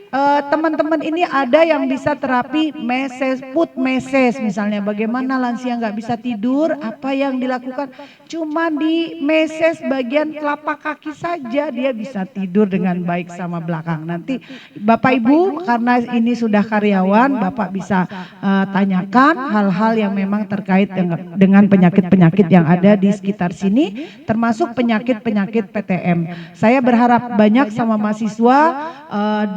teman-teman ini ada yang bisa terapi meses, food meses misalnya. Bagaimana lansia nggak bisa tidur, apa yang dilakukan? Cuma di meses bagian telapak kaki saja dia bisa tidur dengan baik sama belakang. Nanti Bapak Ibu karena ini sudah karyawan, Bapak bisa tanyakan hal-hal yang memang terkait dengan penyakit-penyakit yang ada di sekitar sini, termasuk penyakit-penyakit PTM. Saya berharap banyak sama mahasiswa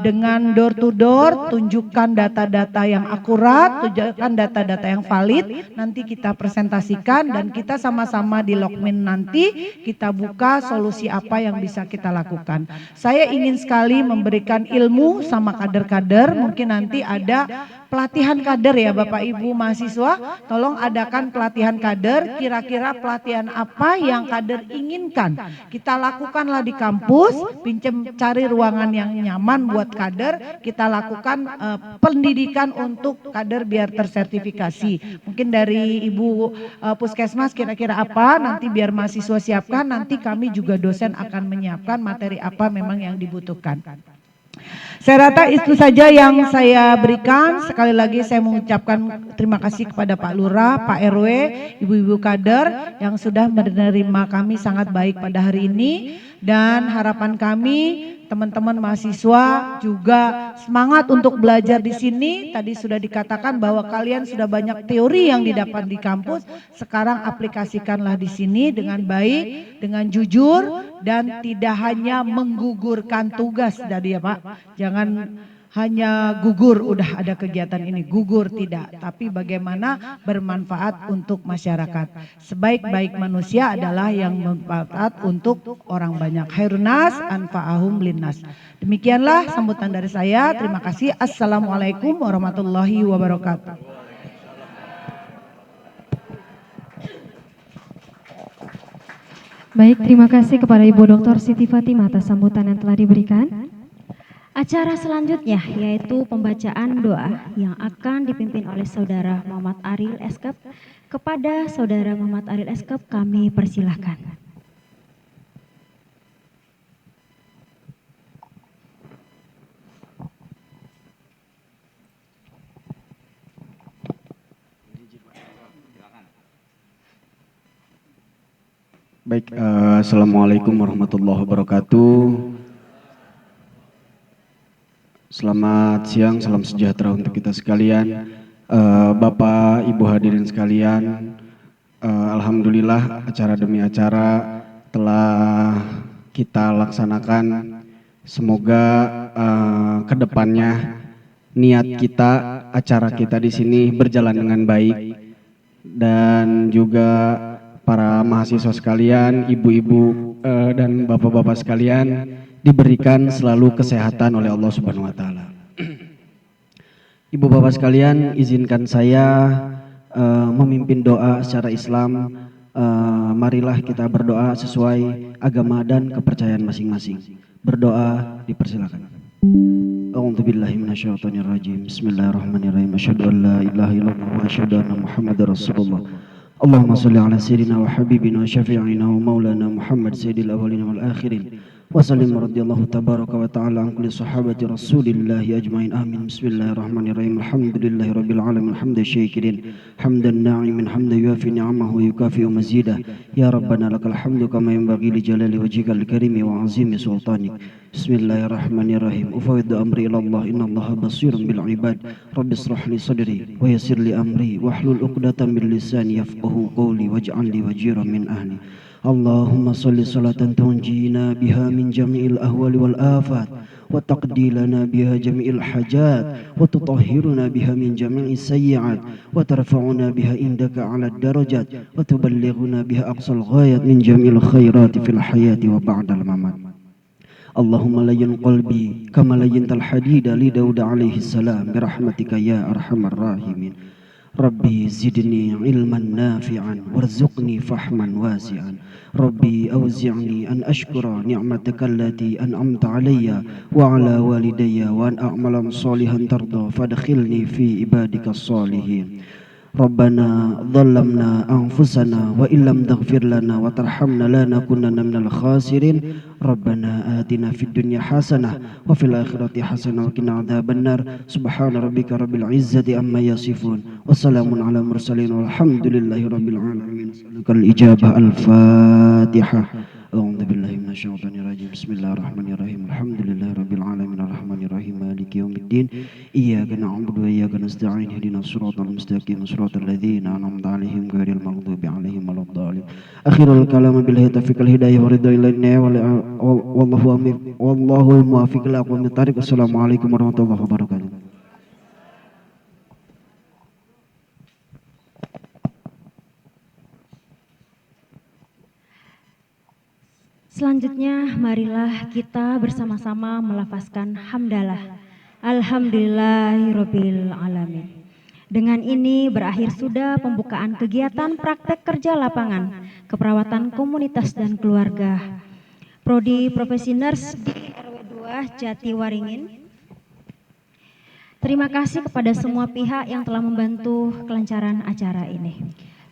dengan dengan door to door, tunjukkan data-data yang akurat, tunjukkan data-data yang valid, nanti kita presentasikan dan kita sama-sama di Lokmin nanti kita buka solusi apa yang bisa kita lakukan. Saya ingin sekali memberikan ilmu sama kader-kader, mungkin nanti ada pelatihan kader ya Bapak Ibu mahasiswa, tolong adakan pelatihan kader, kira-kira pelatihan apa yang kader inginkan. Kita lakukanlah di kampus, cari ruangan yang nyaman buat kader, kita lakukan pendidikan untuk kader biar tersertifikasi. Mungkin dari Ibu Puskesmas kira-kira apa, nanti biar mahasiswa siapkan, nanti kami juga dosen akan menyiapkan materi apa memang yang dibutuhkan. Saya rasa itu saja yang saya berikan. Sekali lagi saya mengucapkan terima kasih kepada Pak Lurah, Pak RW, ibu-ibu kader yang sudah menerima kami sangat baik pada hari ini. Dan harapan kami teman-teman mahasiswa juga semangat untuk belajar di sini. Tadi sudah dikatakan bahwa kalian sudah banyak teori yang didapat di kampus. Sekarang aplikasikanlah di sini dengan baik, dengan jujur, dan tidak hanya menggugurkan tugas tadi ya Pak. Jangan hanya gugur udah ada kegiatan ini, gugur tidak, tapi bagaimana bermanfaat untuk masyarakat. Sebaik-baik manusia adalah yang bermanfaat untuk orang banyak. Khairun nas anfa'ahum linnas. Demikianlah sambutan dari saya. Terima kasih. Assalamualaikum warahmatullahi wabarakatuh. Baik, terima kasih kepada Ibu Dr. Siti Fatimah atas sambutan yang telah diberikan. Acara selanjutnya yaitu pembacaan doa yang akan dipimpin oleh Saudara Muhammad Aril Eskep. Kepada Saudara Muhammad Aril Eskep kami persilahkan. Baik, Assalamualaikum warahmatullahi wabarakatuh. Selamat siang, salam sejahtera untuk kita sekalian. Bapak, Ibu hadirin sekalian, alhamdulillah acara demi acara telah kita laksanakan. Semoga kedepannya niat kita, acara kita di sini berjalan dengan baik, dan juga para mahasiswa sekalian, ibu-ibu dan bapak-bapak sekalian diberikan selalu kesehatan oleh Allah Subhanahu wa taala. Ibu bapak sekalian, izinkan saya memimpin doa secara Islam. Marilah kita berdoa sesuai agama dan kepercayaan masing-masing. Berdoa dipersilakan. A'udzubillahi minasyaitonirrajim. Bismillahirrahmanirrahim. Asyhadu an la ilaha illallah wa asyhadu anna Muhammadar Rasulullah. Allahumma shalli ala sayyidina wa habibina wa syafi'ina wa maulana Muhammad sayyidil awwalin wal akhirin. Wasallim radhiyallahu tabaraka wa ta'ala an kulli sahabati rasulillahi ajmain amin. Bismillahirrahmanirrahim. Alhamdulillahi rabbil alamin hamdan syakirin hamdan na'imin hamdan yuafi ni'amahu yukafi mazidah. Ya Rabbana lakal hamdu kama yanbaghi li jalali wajhikal karimi wa azimi sultanik. Bismillahirrahmanirrahim. Ufawwidu amri ila Allah innallaha basirun bil ibad. Rabbi israh li sadri wa yassir li amri wahlul 'uqdatam min lisani yafqahu qawli waj'al li wajiran min ahli. Allahumma salli salatan tunjina biha min jami'il ahwali wal afat wa taqdi lana biha jami'il hajat wa tutahhiruna biha min jami'is sayyi'at wa tarfa'una biha indaka 'ala darajat wa tuballighuna biha aqsal ghayat min jami'il khairati fil hayati wa ba'dal mamat. Allahumma layyin qalbi kama layyintal hadida li Daud alaihi salam birahmatika ya arhamar rahimin. Rabbi zidni ilman nafi'an warzuqni fahman wasi'an. Rabbi awzi'ni an ashkura ni'mataka allati an'amta alayya wa ala walidayya wa an a'malan salihan tarda fadkhilni fi ibadika salihin. Rabbana dhallamna anfusana wa illam taghfir lana wa tarhamna lanakunanna minal khasirin. Rabbana atina fid dunya hasanah wa fil akhirati hasanah wa qina adzabannar. Subhana rabbika rabbil izzati amma yasifun wa salamun ala mursalin walhamdulillahi rabbil alamin. As'alukal ijabah. Al-Fatihah. A'udzu billahi minasyaitonir rajim. Bismillahirrahmanirrahim. Alhamdulillahirabbil alamin arrahmanirrahim maliki yaumiddin. Iyyaka na'budu wa iyyaka nasta'in. Ihdinas siratal mustaqim, siratal ladzina an'amta 'alaihim ghairil maghdubi 'alaihim waladdallin. Akhirul kalam billahi taufiqil hidayah wa ridha ilaina wallahu muwaffiq ila aqwamit thariq. Assalamualaikum warahmatullahi wabarakatuh. Selanjutnya marilah kita bersama-sama melafazkan hamdalah. Alhamdulillahirabbil alamin. Dengan ini berakhir sudah pembukaan kegiatan praktek kerja lapangan keperawatan komunitas dan keluarga Prodi Profesi Nurse di RW 2 Jatiwaringin. Terima kasih kepada semua pihak yang telah membantu kelancaran acara ini.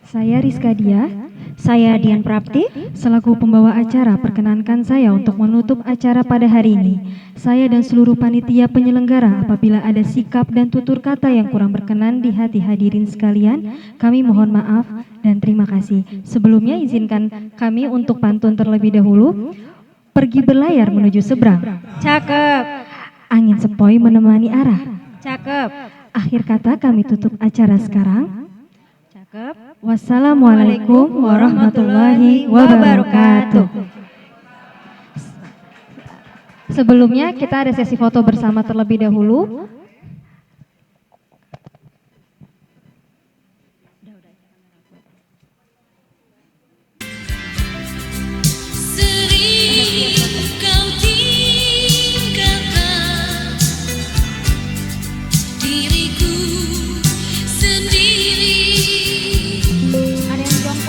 Saya Rizka Dia. Saya Dian Prapti. Selaku pembawa acara, perkenankan saya untuk menutup acara pada hari ini. Saya dan seluruh panitia penyelenggara, apabila ada sikap dan tutur kata yang kurang berkenan di hati hadirin sekalian, kami mohon maaf dan terima kasih. Sebelumnya izinkan kami untuk pantun terlebih dahulu. Pergi berlayar menuju seberang. Cakep. Angin sepoi menemani arah. Cakep. Akhir kata kami tutup acara sekarang. Cakep. Wassalamualaikum warahmatullahi wabarakatuh. Sebelumnya kita ada sesi foto bersama terlebih dahulu.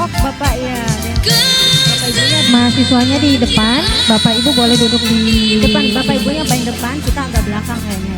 Bapak ya, Bapak ibunya mahasiswanya di depan, Bapak Ibu boleh duduk di depan, Bapak ibunya paling depan, kita agak belakang kayaknya.